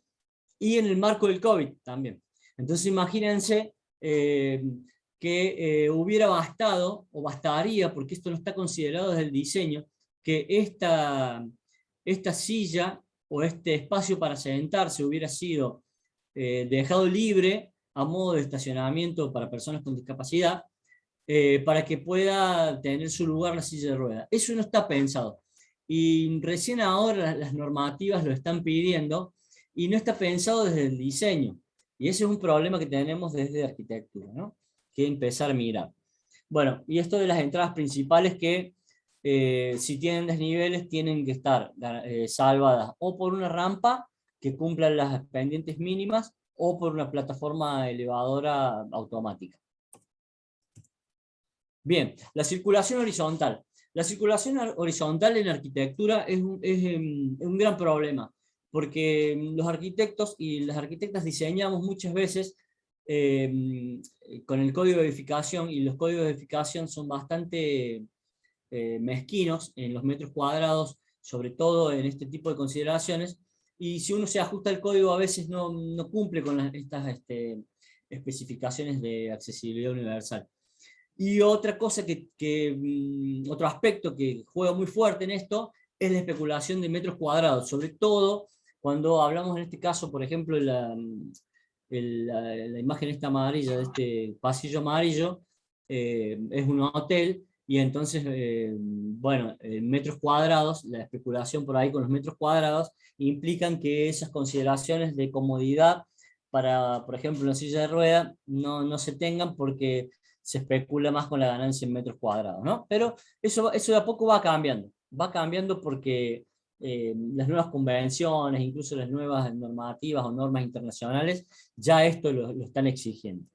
y en el marco del COVID también. Entonces imagínense que hubiera bastado, o bastaría, porque esto no está considerado desde el diseño, que esta silla o este espacio para sentarse hubiera sido dejado libre a modo de estacionamiento para personas con discapacidad, para que pueda tener su lugar la silla de ruedas. Eso no está pensado. Y recién ahora las normativas lo están pidiendo, y no está pensado desde el diseño. Y ese es un problema que tenemos desde arquitectura, ¿no? Que empezar a mirar. Bueno, y esto de las entradas principales, que si tienen desniveles tienen que estar salvadas o por una rampa que cumpla las pendientes mínimas, o por una plataforma elevadora automática. Bien, la circulación horizontal. La circulación horizontal en arquitectura es un gran problema, porque los arquitectos y las arquitectas diseñamos muchas veces con el código de edificación, y los códigos de edificación son bastante mezquinos en los metros cuadrados, sobre todo en este tipo de consideraciones, y si uno se ajusta al código a veces no cumple con estas especificaciones de accesibilidad universal. Y otra cosa otro aspecto que juega muy fuerte en esto es la especulación de metros cuadrados, sobre todo cuando hablamos en este caso, por ejemplo, la imagen esta amarilla, de este pasillo amarillo, es un hotel, y entonces, bueno, metros cuadrados, la especulación por ahí con los metros cuadrados, implican que esas consideraciones de comodidad para, por ejemplo, una silla de rueda, no se tengan porque se especula más con la ganancia en metros cuadrados, ¿no? Pero eso de a poco va cambiando porque las nuevas convenciones, incluso las nuevas normativas o normas internacionales, ya esto lo están exigiendo.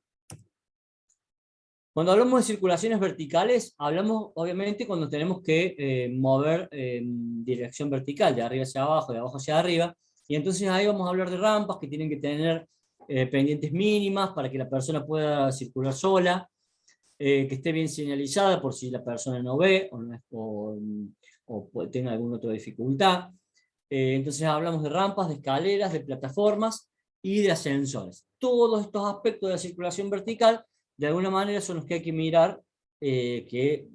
Cuando hablamos de circulaciones verticales, hablamos obviamente cuando tenemos que mover en dirección vertical, de arriba hacia abajo, de abajo hacia arriba, y entonces ahí vamos a hablar de rampas que tienen que tener pendientes mínimas para que la persona pueda circular sola, que esté bien señalizada por si la persona no ve o tenga alguna otra dificultad. Entonces hablamos de rampas, de escaleras, de plataformas y de ascensores. Todos estos aspectos de la circulación vertical, de alguna manera, son los que hay que mirar que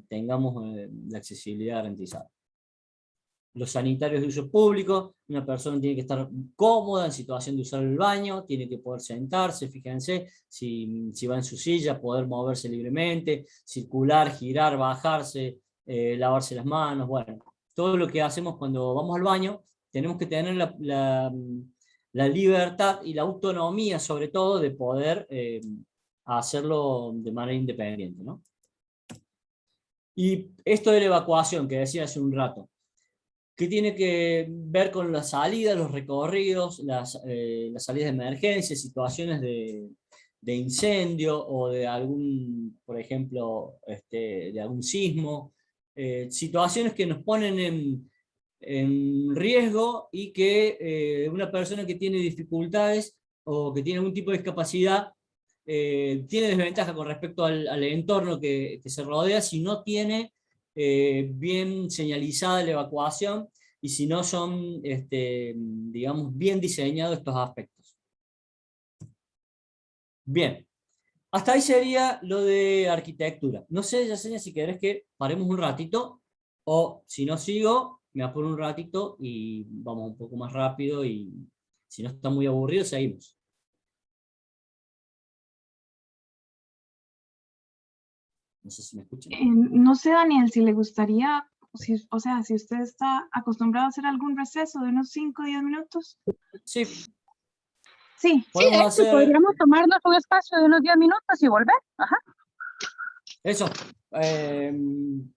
tengamos la accesibilidad garantizada. Los sanitarios de uso público, una persona tiene que estar cómoda en situación de usar el baño, tiene que poder sentarse, fíjense, si va en su silla, poder moverse libremente, circular, girar, bajarse, lavarse las manos, bueno, todo lo que hacemos cuando vamos al baño, tenemos que tener la libertad y la autonomía, sobre todo, de poder hacerlo de manera independiente, ¿no? Y esto de la evacuación, que decía hace un rato, que tiene que ver con la salida, los recorridos, las salidas de emergencia, situaciones de incendio o de algún, por ejemplo, de algún sismo, situaciones que nos ponen en riesgo y que una persona que tiene dificultades o que tiene algún tipo de discapacidad tiene desventaja con respecto al entorno que se rodea si no tiene bien señalizada la evacuación y si no son, digamos, bien diseñados estos aspectos. Bien, hasta ahí sería lo de arquitectura. No sé, Yesenia, si querés que paremos un ratito, o si no sigo, me apuro un ratito y vamos un poco más rápido, y si no está muy aburrido, seguimos. No sé si me escuchan.
No sé, Daniel, si le gustaría, o sea, si usted está acostumbrado a hacer algún receso de unos 5 o 10 minutos.
Sí.
Sí,
Podemos hacer...
podríamos tomarnos un espacio de unos 10 minutos y volver. Ajá.
Eso.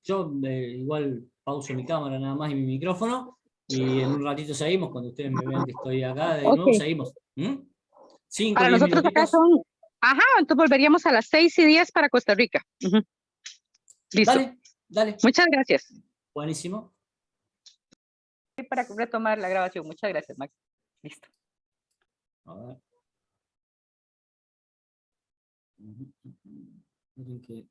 Yo igual pauso mi cámara nada más y mi micrófono, y en un ratito seguimos, cuando ustedes me vean que estoy acá de nuevo, seguimos. 5
Para
10
nosotros acá
minutitos.
son... Ajá, entonces volveríamos a las 6:10 para Costa Rica. Listo.
Dale, dale.
Muchas gracias.
Buenísimo.
Para retomar la grabación. Muchas gracias, Max. Listo.
A ver. Miren que...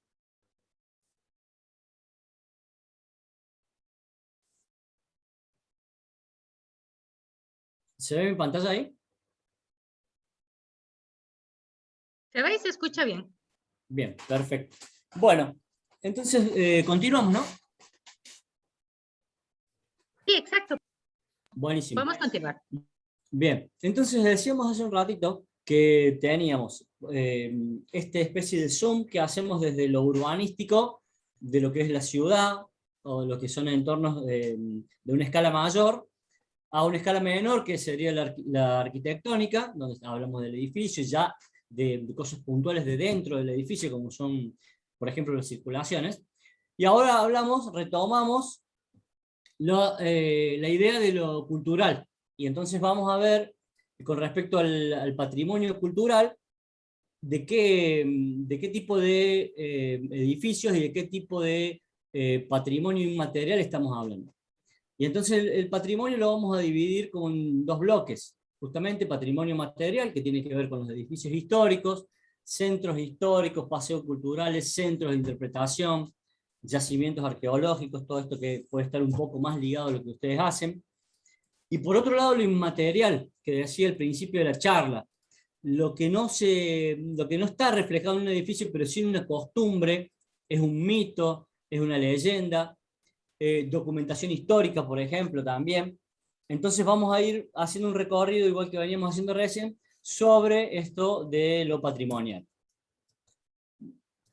¿Se ve mi pantalla ahí?
Se ve y se escucha bien.
Bien, perfecto. Bueno, entonces continuamos, ¿no?
Sí, exacto.
Buenísimo.
Vamos a continuar.
Bien, entonces decíamos hace un ratito que teníamos esta especie de zoom que hacemos desde lo urbanístico, de lo que es la ciudad, o lo que son entornos de una escala mayor, a una escala menor, que sería la arquitectónica, donde hablamos del edificio, ya de cosas puntuales de dentro del edificio, como son, por ejemplo, las circulaciones. Y ahora retomamos la idea de lo cultural. Y entonces vamos a ver, con respecto al patrimonio cultural, de qué tipo de edificios y de qué tipo de patrimonio inmaterial estamos hablando. Y entonces el patrimonio lo vamos a dividir con dos bloques. Justamente patrimonio material, que tiene que ver con los edificios históricos, centros históricos, paseos culturales, centros de interpretación, yacimientos arqueológicos, todo esto que puede estar un poco más ligado a lo que ustedes hacen. Y por otro lado, lo inmaterial, que decía al principio de la charla, lo que no está reflejado en un edificio, pero sí en una costumbre, es un mito, es una leyenda, documentación histórica, por ejemplo, también. Entonces vamos a ir haciendo un recorrido, igual que veníamos haciendo recién, sobre esto de lo patrimonial.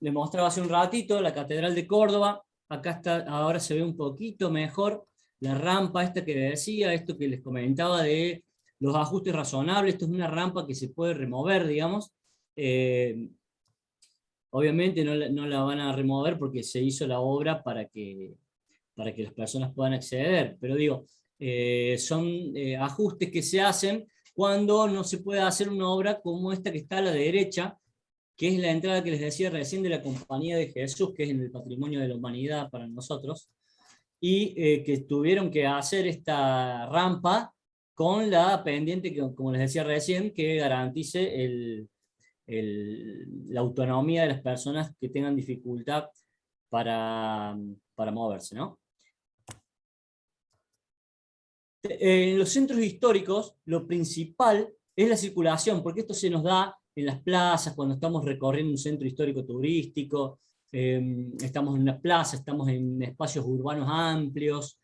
Les mostraba hace un ratito la Catedral de Córdoba. Acá está, ahora se ve un poquito mejor la rampa esta que decía, esto que les comentaba de los ajustes razonables. Esto es una rampa que se puede remover, digamos. Obviamente no la van a remover porque se hizo la obra para que las personas puedan acceder, pero digo, son ajustes que se hacen cuando no se puede hacer una obra como esta que está a la derecha, que es la entrada que les decía recién de la Compañía de Jesús, que es en el patrimonio de la humanidad para nosotros, y que tuvieron que hacer esta rampa con la pendiente, que, como les decía recién, que garantice la autonomía de las personas que tengan dificultad para moverse, ¿no? En los centros históricos, lo principal es la circulación, porque esto se nos da en las plazas, cuando estamos recorriendo un centro histórico turístico, estamos en una plaza, estamos en espacios urbanos amplios,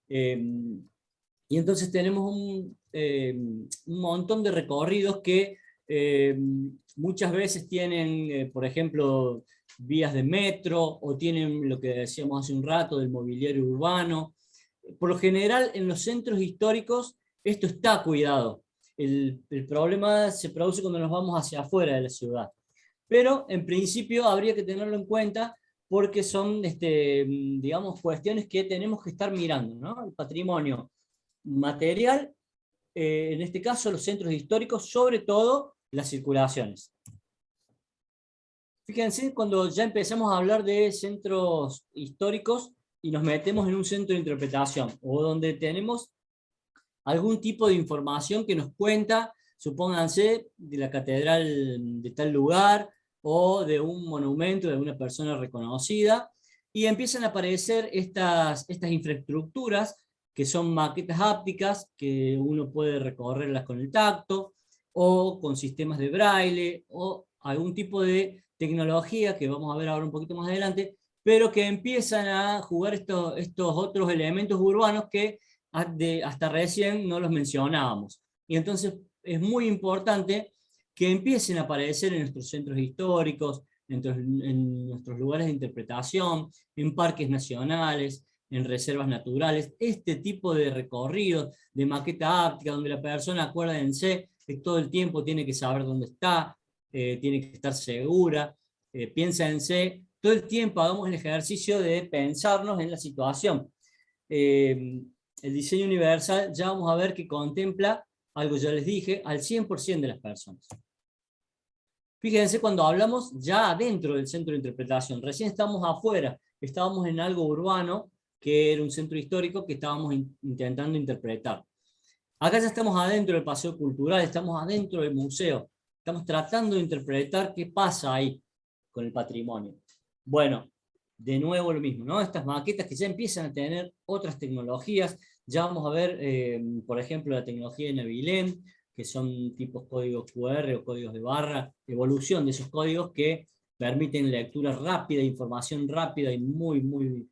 y entonces tenemos un montón de recorridos que muchas veces tienen, por ejemplo, vías de metro, o tienen lo que decíamos hace un rato del mobiliario urbano. Por lo general, en los centros históricos esto está cuidado. El problema se produce cuando nos vamos hacia afuera de la ciudad. Pero en principio habría que tenerlo en cuenta porque son, digamos, cuestiones que tenemos que estar mirando, ¿no? El patrimonio material, en este caso los centros históricos, sobre todo las circulaciones. Fíjense, cuando ya empezamos a hablar de centros históricos y nos metemos en un centro de interpretación, o donde tenemos algún tipo de información que nos cuenta, supónganse, de la catedral de tal lugar, o de un monumento de una persona reconocida, y empiezan a aparecer estas infraestructuras, que son maquetas hápticas, que uno puede recorrerlas con el tacto, o con sistemas de braille, o algún tipo de tecnología, que vamos a ver ahora un poquito más adelante, pero que empiezan a jugar estos otros elementos urbanos que hasta recién no los mencionábamos. Y entonces es muy importante que empiecen a aparecer en nuestros centros históricos, en nuestros lugares de interpretación, en parques nacionales, en reservas naturales, este tipo de recorridos, de maqueta áptica, donde la persona, acuérdense, que todo el tiempo tiene que saber dónde está, tiene que estar segura, piénsense, todo el tiempo hagamos el ejercicio de pensarnos en la situación. El diseño universal ya vamos a ver que contempla, algo ya les dije, al 100% de las personas. Fíjense cuando hablamos ya adentro del centro de interpretación, recién estábamos afuera, estábamos en algo urbano, que era un centro histórico que estábamos intentando interpretar. Acá ya estamos adentro del paseo cultural, estamos adentro del museo, estamos tratando de interpretar qué pasa ahí con el patrimonio. Bueno, de nuevo lo mismo, ¿no? Estas maquetas que ya empiezan a tener otras tecnologías, ya vamos a ver, por ejemplo, la tecnología de Navilén, que son tipos códigos QR o códigos de barra, evolución de esos códigos que permiten lectura rápida, información rápida y muy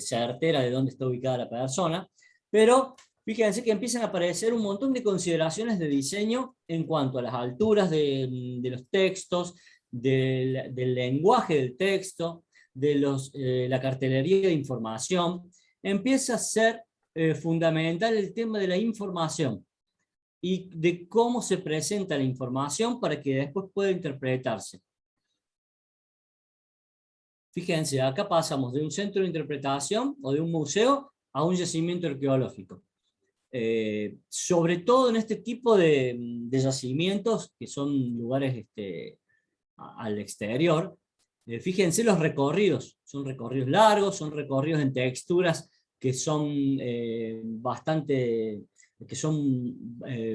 certera de dónde está ubicada la persona, pero fíjense que empiezan a aparecer un montón de consideraciones de diseño en cuanto a las alturas de los textos, del lenguaje del texto, de la cartelería de información. Empieza a ser fundamental el tema de la información y de cómo se presenta la información para que después pueda interpretarse. Fíjense, acá pasamos de un centro de interpretación o de un museo a un yacimiento arqueológico. Sobre todo en este tipo de yacimientos, que son lugares al exterior, fíjense los recorridos, son recorridos largos, son recorridos en texturas que son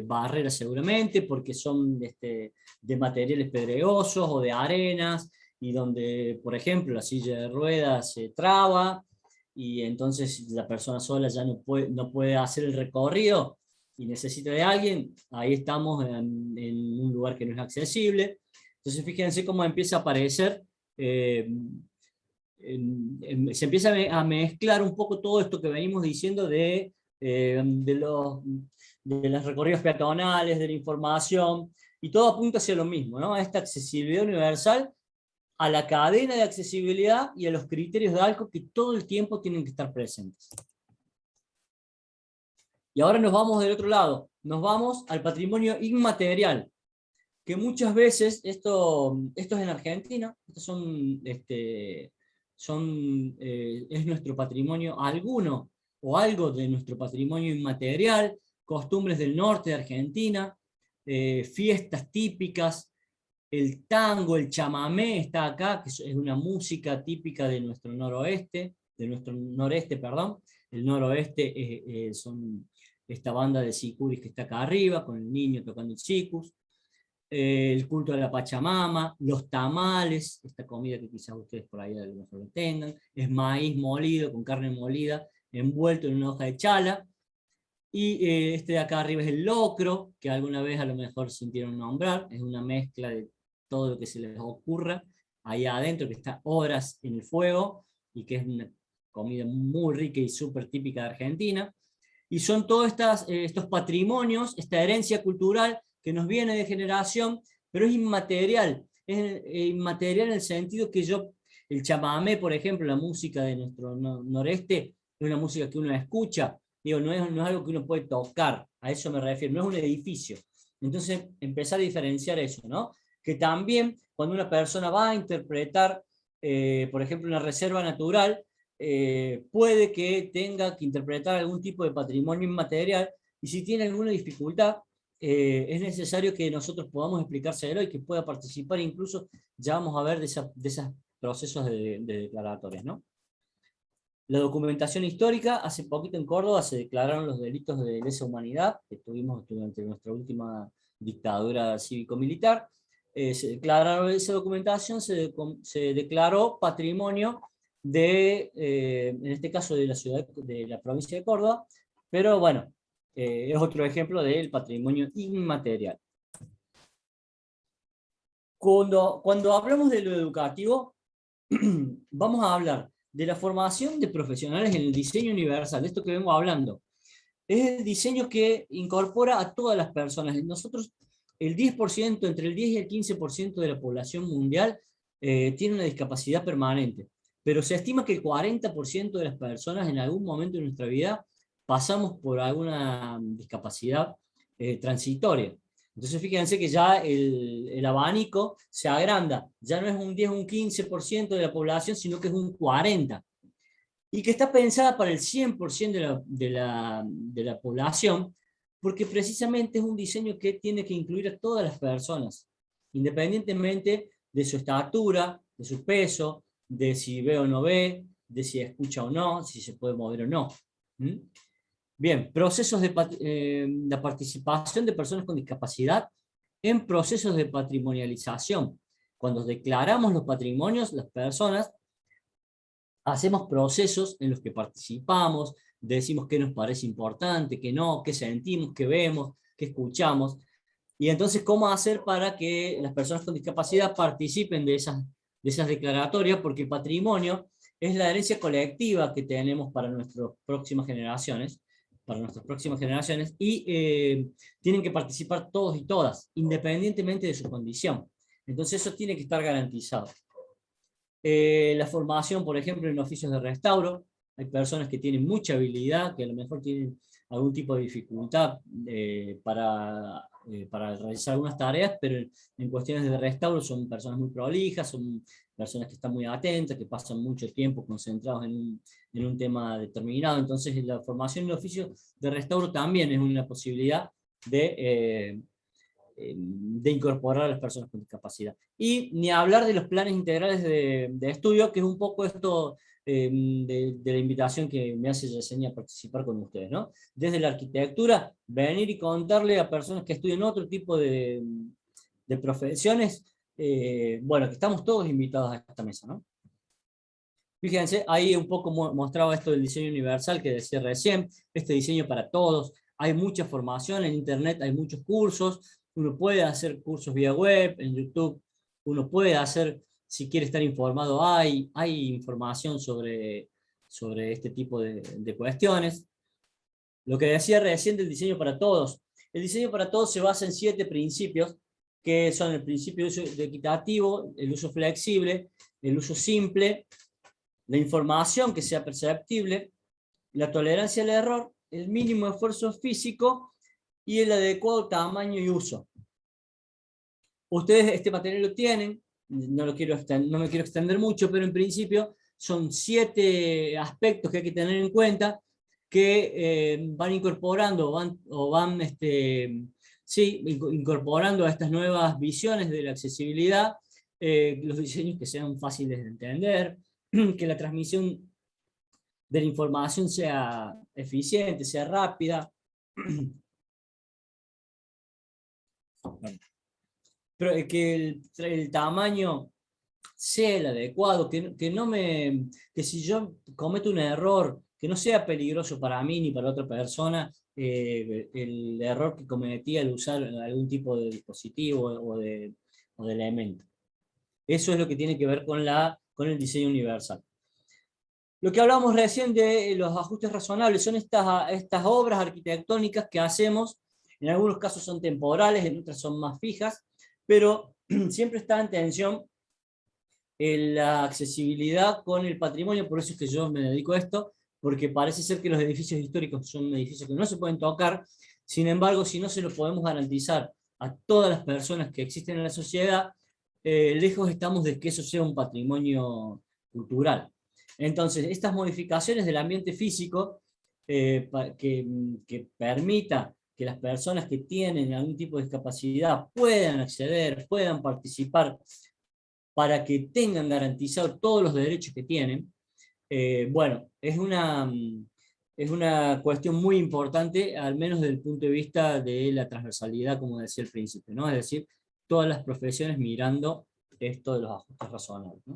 barreras seguramente, porque son de materiales pedregosos o de arenas, y donde, por ejemplo, la silla de ruedas se traba, y entonces la persona sola ya no puede hacer el recorrido, y necesita de alguien. Ahí estamos en un lugar que no es accesible. Entonces fíjense cómo empieza a aparecer, se empieza a mezclar un poco todo esto que venimos diciendo de de los recorridos peatonales, de la información, y todo apunta hacia lo mismo, ¿no? A esta accesibilidad universal, a la cadena de accesibilidad y a los criterios de ALCO que todo el tiempo tienen que estar presentes. Y ahora nos vamos del otro lado, nos vamos al patrimonio inmaterial, que muchas veces, esto es en Argentina, estos es nuestro patrimonio, alguno o algo de nuestro patrimonio inmaterial, costumbres del norte de Argentina, fiestas típicas, el tango, el chamamé está acá, que es una música típica de nuestro noreste, perdón. El noroeste son esta banda de sicuris que está acá arriba, con el niño tocando el sicus, el culto de la Pachamama, los tamales, esta comida que quizás ustedes por ahí a lo mejor lo tengan, es maíz molido con carne molida, envuelto en una hoja de chala, y este de acá arriba es el locro, que alguna vez a lo mejor sintieron nombrar, es una mezcla de todo lo que se les ocurra ahí adentro, que está horas en el fuego, y que es una comida muy rica y súper típica de Argentina, y son todos estos patrimonios, esta herencia cultural que nos viene de generación, pero es inmaterial en el sentido que el chamamé, por ejemplo, la música de nuestro noreste, es una música que uno escucha, digo, no es algo que uno puede tocar, a eso me refiero, no es un edificio. Entonces, empezar a diferenciar eso, ¿no? Que también, cuando una persona va a interpretar, por ejemplo, una reserva natural, puede que tenga que interpretar algún tipo de patrimonio inmaterial, y si tiene alguna dificultad, es necesario que nosotros podamos explicárselo y que pueda participar, incluso ya vamos a ver de esos procesos de declaratorias, ¿no? La documentación histórica, hace poquito en Córdoba se declararon los delitos de lesa humanidad que tuvimos durante nuestra última dictadura cívico-militar. Se declararon esa documentación, se declaró patrimonio en este caso de la ciudad, de la provincia de Córdoba, pero bueno, es otro ejemplo del patrimonio inmaterial. Cuando hablamos de lo educativo, vamos a hablar de la formación de profesionales en el diseño universal, de esto que vengo hablando. Es el diseño que incorpora a todas las personas. Nosotros, el 10%, entre el 10 y el 15% de la población mundial tiene una discapacidad permanente, pero se estima que el 40% de las personas en algún momento de nuestra vida pasamos por alguna discapacidad transitoria. Entonces fíjense que ya el abanico se agranda, ya no es un 10 o un 15% de la población, sino que es un 40%, y que está pensada para el 100% de la población, porque precisamente es un diseño que tiene que incluir a todas las personas, independientemente de su estatura, de su peso, de si ve o no ve, de si escucha o no, si se puede mover o no. Bien, procesos de la participación de personas con discapacidad en procesos de patrimonialización. Cuando declaramos los patrimonios, las personas hacemos procesos en los que participamos, decimos qué nos parece importante, qué no, qué sentimos, qué vemos, qué escuchamos. Y entonces, ¿cómo hacer para que las personas con discapacidad participen de esas declaratorias? Porque el patrimonio es la herencia colectiva que tenemos para nuestras próximas generaciones, y tienen que participar todos y todas, independientemente de su condición. Entonces eso tiene que estar garantizado. La formación, por ejemplo, en oficios de restauro, hay personas que tienen mucha habilidad, que a lo mejor tienen algún tipo de dificultad para realizar algunas tareas, pero en cuestiones de restauro son personas muy prolijas, son personas que están muy atentas, que pasan mucho tiempo concentrados en un tema determinado. Entonces la formación en oficio de restauro también es una posibilidad de incorporar a las personas con discapacidad. Y ni hablar de los planes integrales de estudio, que es un poco esto de la invitación que me hace Yesenia a participar con ustedes, ¿no? Desde la arquitectura, venir y contarle a personas que estudian otro tipo de profesiones, bueno, que estamos todos invitados a esta mesa, ¿no? Fíjense, ahí un poco mostraba esto del diseño universal que decía recién, este diseño para todos. Hay mucha formación en internet, hay muchos cursos, uno puede hacer cursos vía web, en YouTube, uno puede hacer, si quiere estar informado, hay información sobre este tipo de cuestiones. Lo que decía recién del diseño para todos. El diseño para todos se basa en 7 principios, que son el principio de uso equitativo, el uso flexible, el uso simple, la información que sea perceptible, la tolerancia al error, el mínimo esfuerzo físico y el adecuado tamaño y uso. Ustedes este material lo tienen, no me quiero extender mucho, pero en principio son 7 aspectos que hay que tener en cuenta que van incorporando, incorporando a estas nuevas visiones de la accesibilidad, los diseños que sean fáciles de entender, que la transmisión de la información sea eficiente, sea rápida. Pero que el tamaño sea el adecuado, que si yo cometo un error, que no sea peligroso para mí ni para otra persona, el error que cometí al usar algún tipo de dispositivo o de elemento. Eso es lo que tiene que ver con el diseño universal. Lo que hablábamos recién de los ajustes razonables son estas obras arquitectónicas que hacemos, en algunos casos son temporales, en otras son más fijas, pero siempre está en tensión la accesibilidad con el patrimonio. Por eso es que yo me dedico a esto, porque parece ser que los edificios históricos son edificios que no se pueden tocar. Sin embargo, si no se lo podemos garantizar a todas las personas que existen en la sociedad, lejos estamos de que eso sea un patrimonio cultural. Entonces, estas modificaciones del ambiente físico que permita que las personas que tienen algún tipo de discapacidad puedan acceder, puedan participar, para que tengan garantizados todos los derechos que tienen, bueno, es una cuestión muy importante, al menos desde el punto de vista de la transversalidad, como decía al principio, ¿no? Es decir, todas las profesiones mirando esto de los ajustes razonables, ¿no?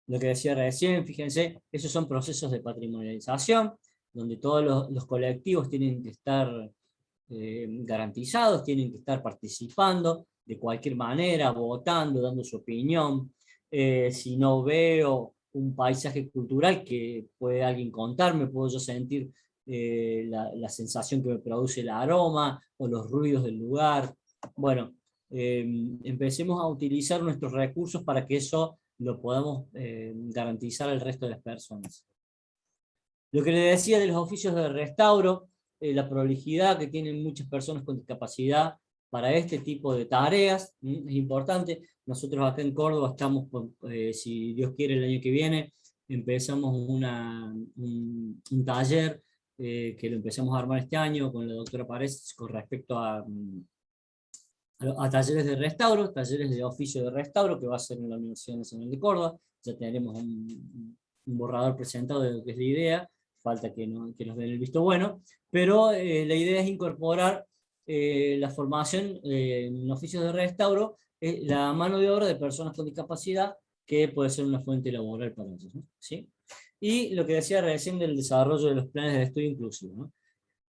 Lo que decía recién, fíjense, esos son procesos de patrimonialización, donde todos los colectivos tienen que estar garantizados, tienen que estar participando de cualquier manera, votando, dando su opinión. Si no veo un paisaje cultural que puede alguien contarme, puedo yo sentir la sensación que me produce el aroma o los ruidos del lugar. Bueno, empecemos a utilizar nuestros recursos para que eso lo podamos garantizar al resto de las personas. Lo que le decía de los oficios de restauro, la prolijidad que tienen muchas personas con discapacidad para este tipo de tareas, es importante. Nosotros acá en Córdoba estamos, si Dios quiere el año que viene, empezamos un taller que lo empezamos a armar este año con la doctora Paredes con respecto a talleres de restauro, talleres de oficio de restauro, que va a ser en la Universidad Nacional de Córdoba. Ya tenemos un borrador presentado de lo que es la idea, falta que nos den el visto bueno, pero la idea es incorporar la formación en oficios de restauro, la mano de obra de personas con discapacidad, que puede ser una fuente laboral para ellos, ¿no? ¿Sí? Y lo que decía recién del desarrollo de los planes de estudio inclusivo, ¿no?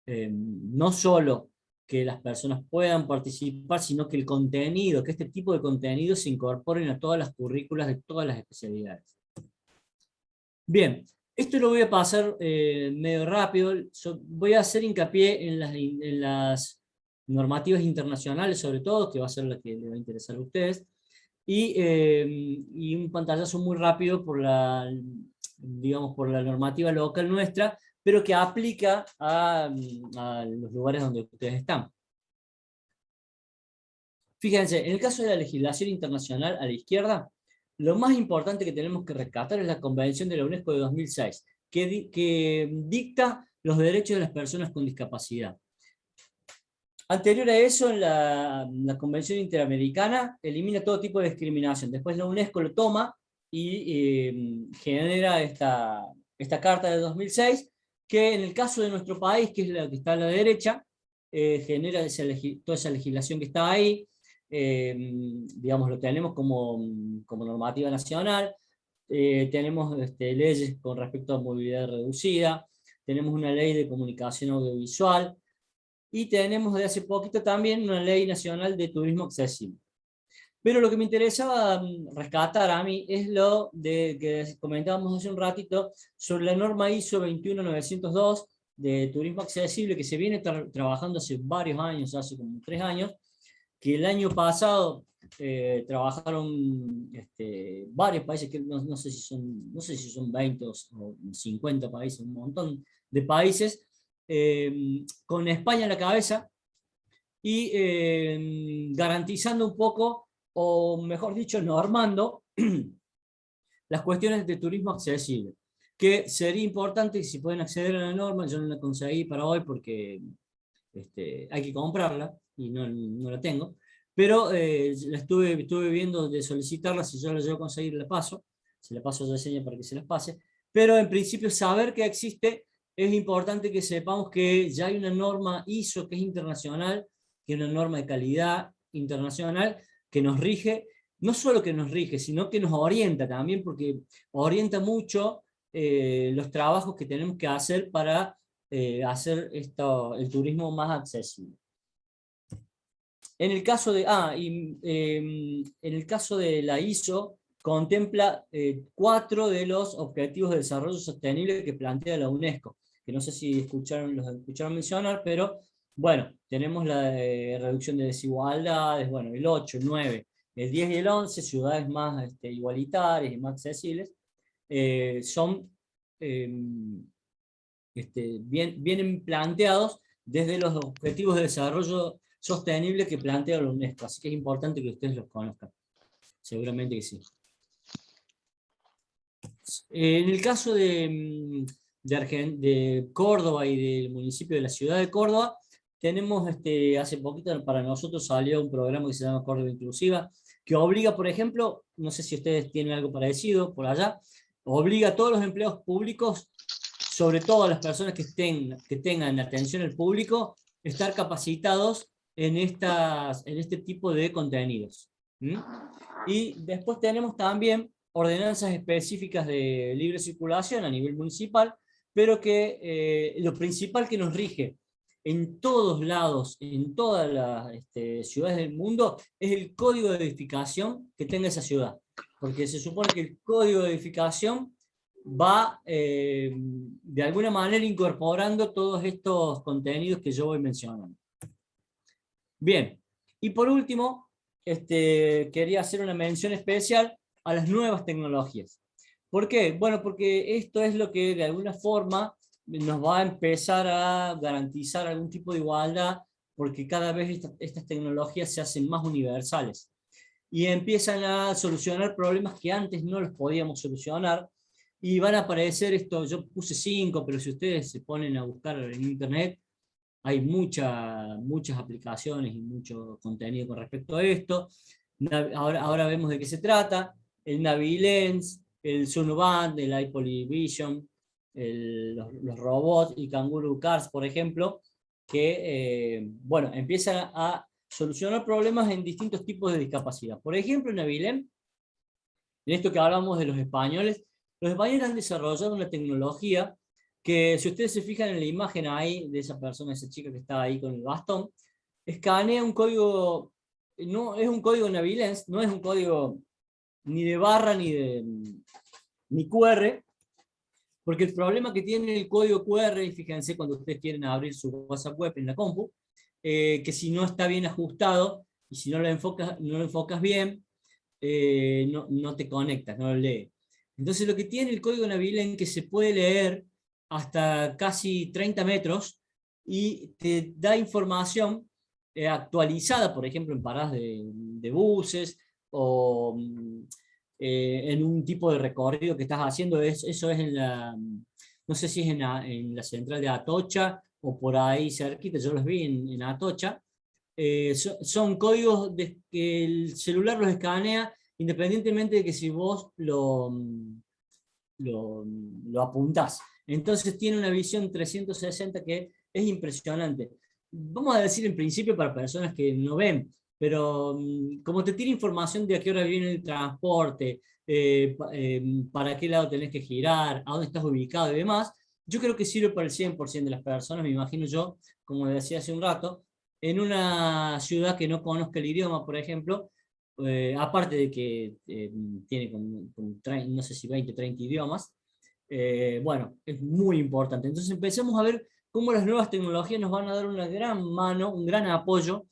No solo que las personas puedan participar, sino que el contenido, que este tipo de contenidos se incorporen a todas las currículas de todas las especialidades. Bien, esto lo voy a pasar medio rápido. Voy a hacer hincapié en las normativas internacionales, sobre todo, que va a ser la que le va a interesar a ustedes, y un pantallazo muy rápido por digamos, por la normativa local nuestra, pero que aplica a los lugares donde ustedes están. Fíjense, en el caso de la legislación internacional a la izquierda, lo más importante que tenemos que rescatar es la Convención de la UNESCO de 2006, que dicta los derechos de las personas con discapacidad. Anterior a eso, la Convención Interamericana elimina todo tipo de discriminación. Después la UNESCO lo toma y genera esta carta de 2006, que en el caso de nuestro país, que es la que está a la derecha, genera toda esa legislación que está ahí. Digamos, lo tenemos como normativa nacional. Tenemos leyes con respecto a movilidad reducida, tenemos una ley de comunicación audiovisual, y tenemos de hace poquito también una ley nacional de turismo accesible. Pero lo que me interesaba rescatar a mí es lo que comentábamos hace un ratito sobre la norma ISO 21902, de turismo accesible que se viene trabajando hace varios años, hace como 3 años, que el año pasado trabajaron varios países, que no sé si son 20 o 50 países, un montón de países, con España a la cabeza, y garantizando un poco, o mejor dicho, normando las cuestiones de turismo accesible, que sería importante que si pueden acceder a la norma. Yo no la conseguí para hoy porque hay que comprarla y no la tengo, pero la estuve viendo de solicitarla. Si yo la llego a conseguir, la paso, se la paso a Yesenia para que se las pase, pero en principio saber que existe. Es importante que sepamos que ya hay una norma ISO que es internacional, que es una norma de calidad internacional que nos rige, no solo que nos rige, sino que nos orienta también, porque orienta mucho los trabajos que tenemos que hacer para hacer el turismo más accesible. En el caso de, en el caso de la ISO, contempla 4 de los objetivos de desarrollo sostenible que plantea la UNESCO, que no sé si los escucharon mencionar, pero bueno, tenemos la reducción de desigualdades, bueno, el 8, el 9, el 10 y el 11, ciudades más igualitarias y más accesibles, son vienen planteados desde los objetivos de desarrollo sostenible que plantea la UNESCO, así que es importante que ustedes los conozcan, seguramente que sí. En el caso de Córdoba y del municipio de la ciudad de Córdoba, tenemos hace poquito para nosotros salió un programa que se llama Córdoba Inclusiva, que obliga, por ejemplo, no sé si ustedes tienen algo parecido por allá, obliga a todos los empleados públicos, sobre todo a las personas que tengan atención al público, estar capacitados en este tipo de contenidos. Y después tenemos también ordenanzas específicas de libre circulación a nivel municipal, pero que lo principal que nos rige en todos lados, en todas las ciudades del mundo, es el código de edificación que tenga esa ciudad. Porque se supone que el código de edificación va de alguna manera incorporando todos estos contenidos que yo voy mencionando. Bien, y por último, quería hacer una mención especial a las nuevas tecnologías. ¿Por qué? Bueno, porque esto es lo que de alguna forma nos va a empezar a garantizar algún tipo de igualdad, porque cada vez estas tecnologías se hacen más universales y empiezan a solucionar problemas que antes no los podíamos solucionar, y van a aparecer yo puse 5, pero si ustedes se ponen a buscar en internet, hay muchas aplicaciones y mucho contenido con respecto a esto. Ahora vemos de qué se trata: el NaviLens, el Sunband, el iPolyvision, los robots y Kangaroo Cars, por ejemplo, que bueno, empiezan a solucionar problemas en distintos tipos de discapacidad. Por ejemplo, NaviLens, en esto que hablamos de los españoles han desarrollado una tecnología que, si ustedes se fijan en la imagen ahí de esa persona, esa chica que está ahí con el bastón, escanea un código, no es un código NaviLens, no es un código ni de barra ni QR, porque el problema que tiene el código QR, y fíjense cuando ustedes quieren abrir su WhatsApp web en la compu, que si no está bien ajustado y si no lo enfocas bien, no te conectas, no lo lee. Entonces lo que tiene el código NaviLens es que se puede leer hasta casi 30 metros y te da información actualizada, por ejemplo, en paradas de buses o en un tipo de recorrido que estás haciendo. Eso es no sé si es en la central de Atocha o por ahí cerquita, yo los vi en Atocha. Son códigos que el celular los escanea independientemente de que si vos lo apuntás. Entonces tiene una visión 360 que es impresionante. Vamos a decir en principio para personas que no ven, pero como te tiene información de a qué hora viene el transporte, para qué lado tenés que girar, a dónde estás ubicado y demás, yo creo que sirve para el 100% de las personas, me imagino yo, como decía hace un rato, en una ciudad que no conozca el idioma, por ejemplo, aparte de que tiene no sé si 20 o 30 idiomas, bueno, es muy importante. Entonces empecemos a ver cómo las nuevas tecnologías nos van a dar una gran mano, un gran apoyo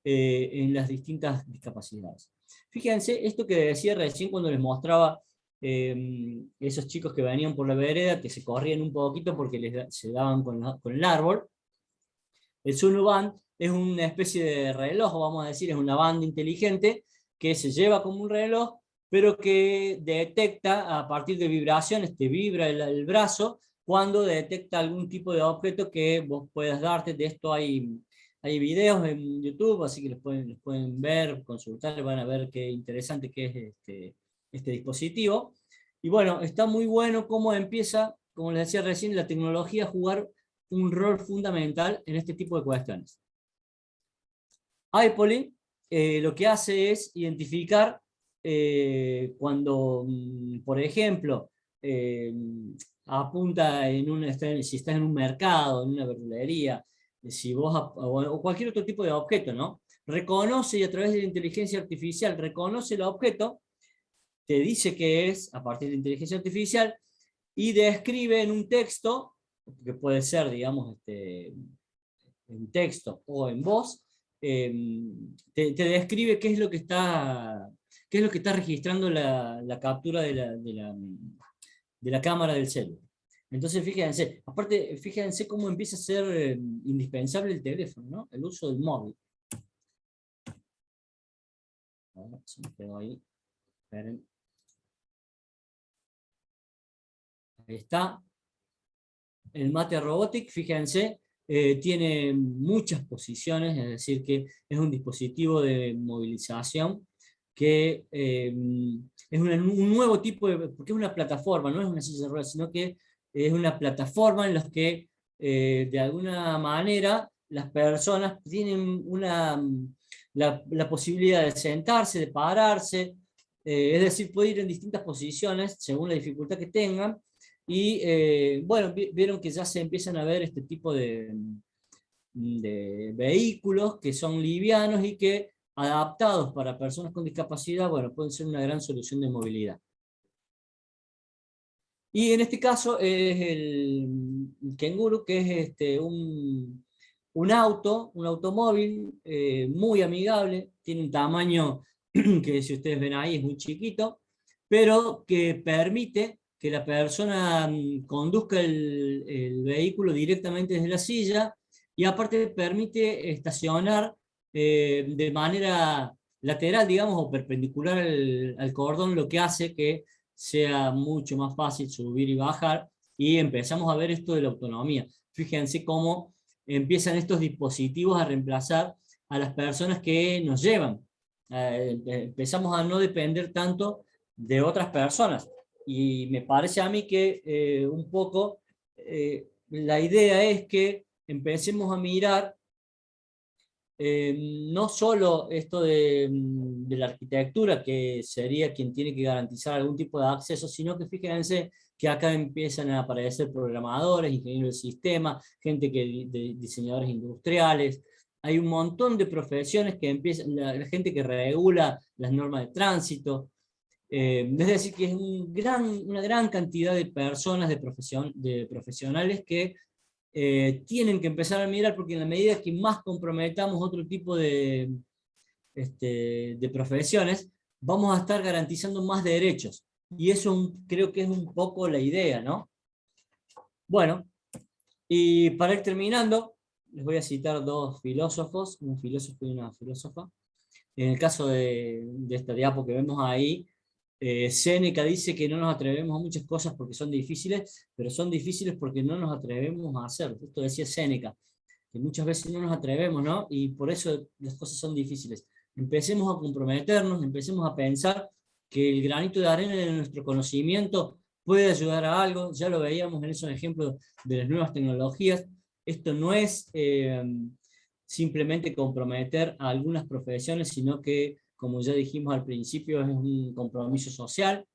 en las distintas discapacidades. Fíjense, esto que decía recién cuando les mostraba esos chicos que venían por la vereda, que se corrían un poquito porque se daban con el árbol. El Sunuband es una especie de reloj, vamos a decir, es una banda inteligente que se lleva como un reloj, pero que detecta a partir de vibraciones, te vibra el brazo cuando detecta algún tipo de objeto que vos puedas darte. De esto hay videos en YouTube, así que los pueden ver, consultar, van a ver qué interesante que es este dispositivo. Y bueno, está muy bueno cómo empieza, como les decía recién, la tecnología a jugar un rol fundamental en este tipo de cuestiones. iPoly lo que hace es identificar cuando, por ejemplo, apunta si estás en un mercado, en una verdulería, si vos, o cualquier otro tipo de objeto, ¿no? Reconoce, y a través de la inteligencia artificial reconoce el objeto, te dice qué es a partir de la inteligencia artificial, y describe en un texto, que puede ser, digamos, en texto o en voz, te describe qué es lo que está registrando la captura de la cámara del celular. Entonces, fíjense, aparte, fíjense cómo empieza a ser indispensable el teléfono, ¿no? El uso del móvil. Ahora, se me quedó ahí. Esperen. Ahí está. El Mate Robotic, fíjense, tiene muchas posiciones, es decir, que es un dispositivo de movilización que es un nuevo tipo porque es una plataforma, no es una silla de ruedas, sino que es una plataforma en la que de alguna manera las personas tienen la posibilidad de sentarse, de pararse, es decir, puede ir en distintas posiciones según la dificultad que tengan. Y bueno, vieron que ya se empiezan a ver este tipo de vehículos que son livianos y que, adaptados para personas con discapacidad, bueno, pueden ser una gran solución de movilidad. Y en este caso es el Kenguru, que es un automóvil muy amigable, tiene un tamaño que, si ustedes ven ahí, es muy chiquito, pero que permite que la persona conduzca el vehículo directamente desde la silla, y aparte permite estacionar de manera lateral, digamos, o perpendicular al cordón, lo que hace que sea mucho más fácil subir y bajar, y empezamos a ver esto de la autonomía. Fíjense cómo empiezan estos dispositivos a reemplazar a las personas que nos llevan. Empezamos a no depender tanto de otras personas, y me parece a mí que un poco la idea es que empecemos a mirar no solo esto de la arquitectura, que sería quien tiene que garantizar algún tipo de acceso, sino que fíjense que acá empiezan a aparecer programadores, ingenieros de sistema, gente diseñadores industriales. Hay un montón de profesiones que empiezan, la gente que regula las normas de tránsito. Es decir, que es una gran cantidad de personas, de profesionales que tienen que empezar a mirar, porque en la medida que más comprometamos otro tipo de profesiones, vamos a estar garantizando más derechos. Y eso creo que es un poco la idea, ¿no? Bueno, y para ir terminando, les voy a citar dos filósofos, un filósofo y una filósofa. En el caso de esta diapo que vemos ahí, Séneca dice que no nos atrevemos a muchas cosas porque son difíciles, pero son difíciles porque no nos atrevemos a hacerlo. Esto decía Séneca, que muchas veces no nos atrevemos, ¿no? Y por eso las cosas son difíciles. Empecemos a comprometernos, empecemos a pensar que el granito de arena de nuestro conocimiento puede ayudar a algo. Ya lo veíamos en esos ejemplos de las nuevas tecnologías. Esto no es simplemente comprometer a algunas profesiones, sino que, como ya dijimos al principio, es un compromiso social.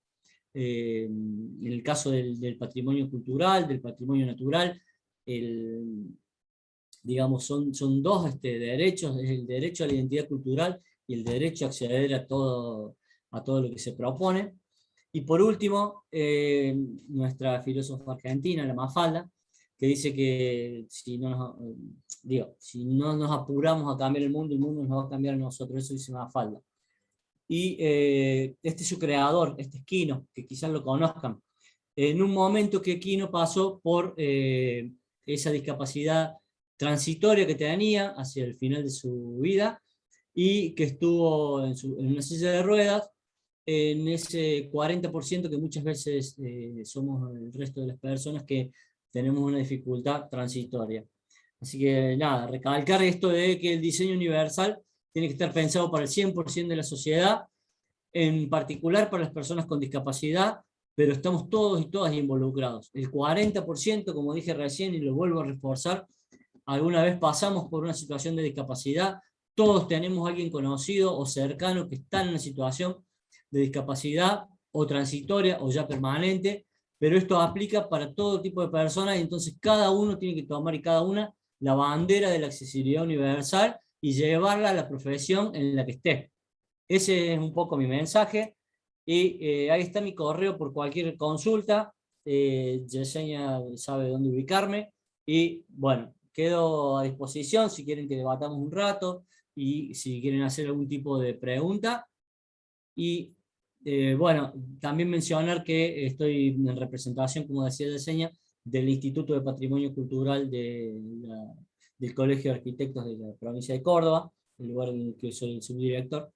En el caso del patrimonio cultural, del patrimonio natural, digamos, son dos derechos: es el derecho a la identidad cultural y el derecho a acceder a todo lo que se propone. Y por último, nuestra filósofa argentina, la Mafalda, que dice que si no nos apuramos a cambiar el mundo nos va a cambiar a nosotros, eso dice Mafalda. Y este es su creador, este es Quino, que quizás lo conozcan. En un momento que Quino pasó por esa discapacidad transitoria que tenía hacia el final de su vida, y que estuvo en una silla de ruedas, en ese 40% que muchas veces somos el resto de las personas que tenemos una dificultad transitoria. Así que nada, recalcar esto de que el diseño universal tiene que estar pensado para el 100% de la sociedad, en particular para las personas con discapacidad, pero estamos todos y todas involucrados. El 40%, como dije recién y lo vuelvo a reforzar, alguna vez pasamos por una situación de discapacidad, todos tenemos a alguien conocido o cercano que está en una situación de discapacidad o transitoria o ya permanente, pero esto aplica para todo tipo de personas, y entonces cada uno tiene que tomar, y cada una, la bandera de la accesibilidad universal y llevarla a la profesión en la que esté. Ese es un poco mi mensaje, y ahí está mi correo por cualquier consulta. Yesenia sabe dónde ubicarme, y bueno, quedo a disposición si quieren que debatamos un rato, y si quieren hacer algún tipo de pregunta. Y bueno, también mencionar que estoy en representación, como decía Yesenia, del Instituto de Patrimonio Cultural del Colegio de Arquitectos de la provincia de Córdoba, el lugar en el que soy el subdirector,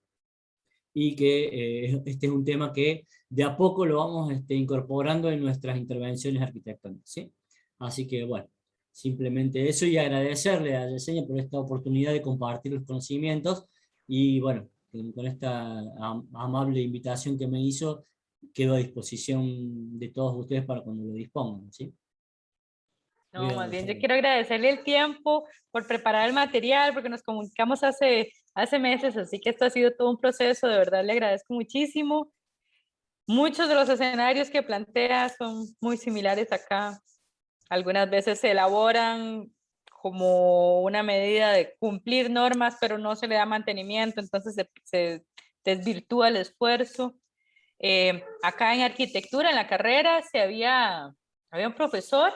y que este es un tema que de a poco lo vamos incorporando en nuestras intervenciones arquitectónicas, ¿sí? Así que bueno, simplemente eso, y agradecerle a Yesenia por esta oportunidad de compartir los conocimientos, y bueno, con esta amable invitación que me hizo, quedo a disposición de todos ustedes para cuando lo dispongan, ¿sí?
No, más bien yo quiero agradecerle el tiempo por preparar el material, porque nos comunicamos hace meses, así que esto ha sido todo un proceso, de verdad le agradezco muchísimo. Muchos de los escenarios que plantea son muy similares acá. Algunas veces se elaboran como una medida de cumplir normas, pero no se le da mantenimiento, entonces se desvirtúa el esfuerzo. Acá en arquitectura, en la carrera, había un profesor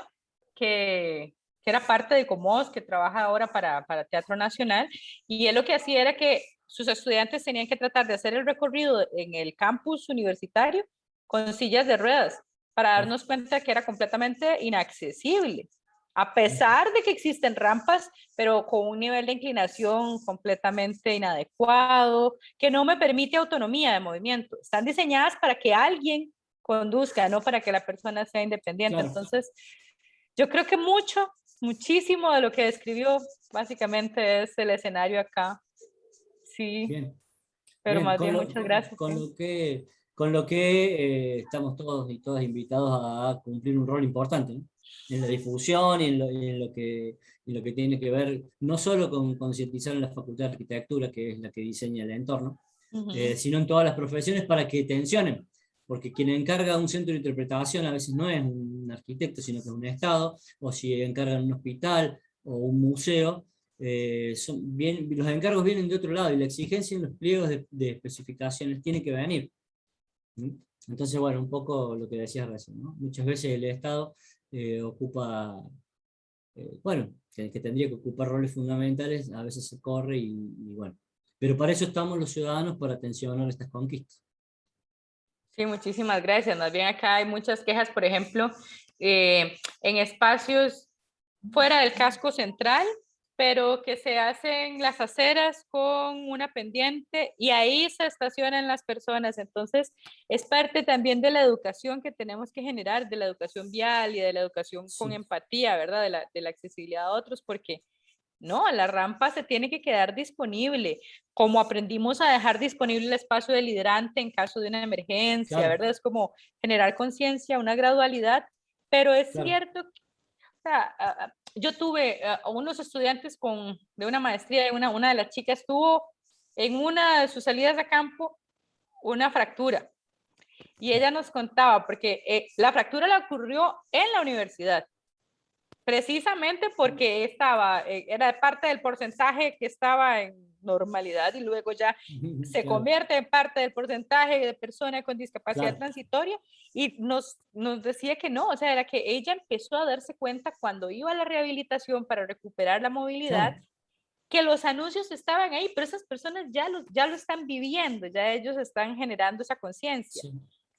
que era parte de Comos, que trabaja ahora para Teatro Nacional, y él lo que hacía era que sus estudiantes tenían que tratar de hacer el recorrido en el campus universitario con sillas de ruedas, para darnos cuenta que era completamente inaccesible, a pesar de que existen rampas, pero con un nivel de inclinación completamente inadecuado, que no me permite autonomía de movimiento. Están diseñadas para que alguien conduzca, no para que la persona sea independiente. Claro. Entonces, yo creo que muchísimo de lo que describió básicamente es el escenario acá. Sí. Bien. Pero bien, más bien, muchas gracias.
Con lo que estamos todos y todas invitados a cumplir un rol importante, ¿no? En la difusión y en lo que tiene que ver no solo con concientizar en la Facultad de Arquitectura, que es la que diseña el entorno, sino en todas las profesiones, para que tensionen, porque quien encarga un centro de interpretación a veces no es un arquitecto, sino que es un Estado, o si encargan un hospital o un museo, los encargos vienen de otro lado, y la exigencia en los pliegos de especificaciones tiene que venir. Entonces, bueno, un poco lo que decías recién, ¿no? Muchas veces el Estado ocupa, bueno, que tendría que ocupar roles fundamentales, a veces se corre, y bueno. Pero para eso estamos los ciudadanos, para tensionar estas conquistas.
Sí, muchísimas gracias. Más bien acá hay muchas quejas, por ejemplo, en espacios fuera del casco central, pero que se hacen las aceras con una pendiente y ahí se estacionan las personas. Entonces, es parte también de la educación que tenemos que generar, de la educación vial y de la educación con empatía, ¿verdad? De la accesibilidad a otros, porque no, la rampa se tiene que quedar disponible, como aprendimos a dejar disponible el espacio del hidrante en caso de una emergencia, claro. ¿Verdad? Es como generar conciencia, una gradualidad, pero es cierto que, o sea, yo tuve unos estudiantes de una maestría, una de las chicas tuvo en una de sus salidas a campo una fractura, y ella nos contaba, porque la fractura le ocurrió en la universidad, precisamente porque era parte del porcentaje que estaba en normalidad y luego ya se
Claro,
convierte en parte del porcentaje de personas con discapacidad
claro.
transitoria y nos decía que no, o sea, era que ella empezó a darse cuenta cuando iba a la rehabilitación para recuperar la movilidad,
Claro,
que los anuncios estaban ahí, pero esas personas ya lo están viviendo, ya ellos están generando esa conciencia.
sí,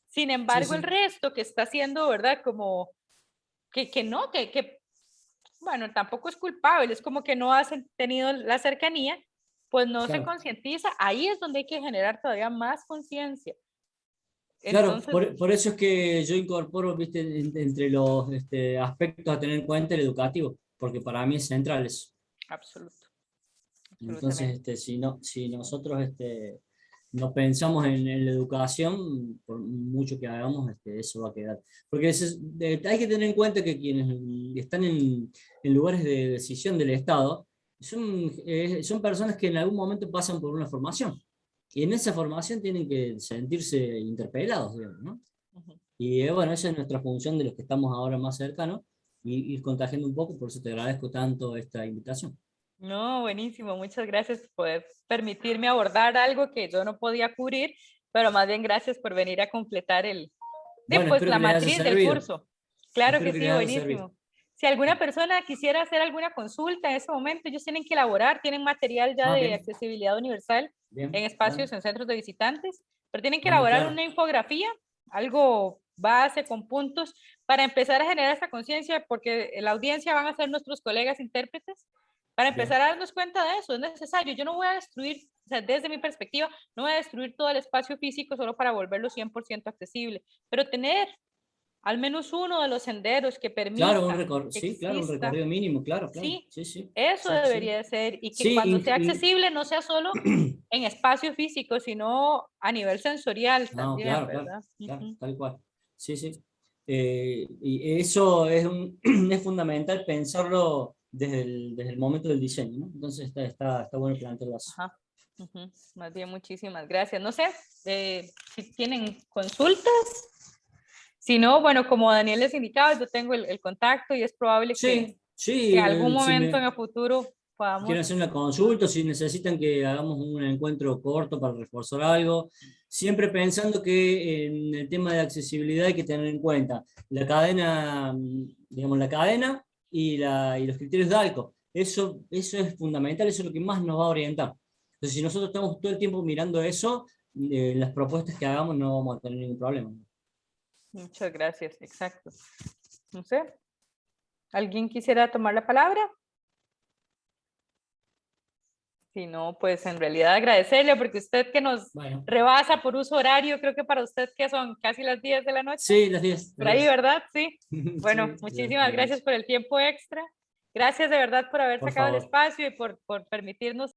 Sin
sí,
embargo, el
sí.
resto que está haciendo, ¿verdad? Como que no, bueno, tampoco es culpable, es como que no han tenido la cercanía, pues no se
Claro.
concientiza. Ahí es donde hay que generar todavía más conciencia.
Claro,
Entonces,
por eso es que yo incorporo, viste, entre los aspectos a tener en cuenta el educativo, porque para mí es central eso.
absoluto,
Entonces,
absolutamente.
si nosotros no pensamos en la educación, por mucho que hagamos, eso va a quedar. Porque hay que tener en cuenta que quienes están en lugares de decisión del Estado son personas que en algún momento pasan por una formación. Y en esa formación tienen que sentirse interpelados, digamos, ¿no?
Ujú.
Y bueno, esa es nuestra función de los que estamos ahora más cercanos, y ir contagiando un poco, por eso te agradezco tanto esta invitación.
No, buenísimo. Muchas gracias por poder permitirme abordar algo que yo no podía cubrir, pero más bien gracias por venir a completar
Bueno,
pues
espero
la
que les haya
matriz del
servido.
curso. Claro
Espero
que
que
sí,
les haya servido.
buenísimo. Si alguna persona quisiera hacer alguna consulta en ese momento, ellos tienen que elaborar, tienen material ya
Ah,
de
bien,
accesibilidad universal en
bien,
espacios
bueno,
en centros de visitantes, pero tienen que
bueno,
elaborar
claro.
una infografía, algo base con puntos, para empezar a generar esta conciencia, porque la audiencia van a ser nuestros colegas intérpretes, para
Bien,
empezar a darnos cuenta de eso, es necesario. Yo no voy a destruir, o sea, desde mi perspectiva, no voy a destruir todo el espacio físico solo para volverlo 100% accesible, pero tener al menos uno de los senderos que
claro,
permita que
sí, claro, un
exista,
recorrido mínimo, claro, claro,
sí,
sí, sí,
eso
sí, sí.
debería de ser, y que
Sí,
cuando sea accesible no sea solo en espacio físico, sino a nivel sensorial
no,
también,
claro, claro,
¿verdad?
claro,
Ujú.
tal cual. Sí, sí. Y eso es fundamental pensarlo desde el momento del diseño, ¿no? Entonces está bueno plantearlo así.
Ajá. Ujú. Más bien, muchísimas gracias. No sé si tienen consultas. Si no, bueno, como Daniel les indicaba, yo tengo el contacto y es probable
Sí,
que
sí,
en algún momento en el futuro
si quieren
podamos.
hacer una consulta, si necesitan que hagamos un encuentro corto para reforzar algo, siempre pensando que en el tema de accesibilidad hay que tener en cuenta la cadena, digamos, la cadena y los criterios de ALCO. Eso es fundamental, eso es lo que más nos va a orientar. Entonces, si nosotros estamos todo el tiempo mirando eso, las propuestas que hagamos no vamos a tener ningún problema.
Muchas gracias, exacto. No sé, ¿alguien quisiera tomar la palabra? Si no, pues en realidad agradecerle, porque usted que nos
Bueno,
rebasa por uso horario, creo que para usted que son casi las 10 de la noche,
sí, las 10, las
por ahí,
10.
¿verdad? Sí. Bueno,
Sí,
muchísimas
las 10.
gracias por el tiempo extra. Gracias de verdad por haber
Por
sacado el
favor.
espacio y por permitirnos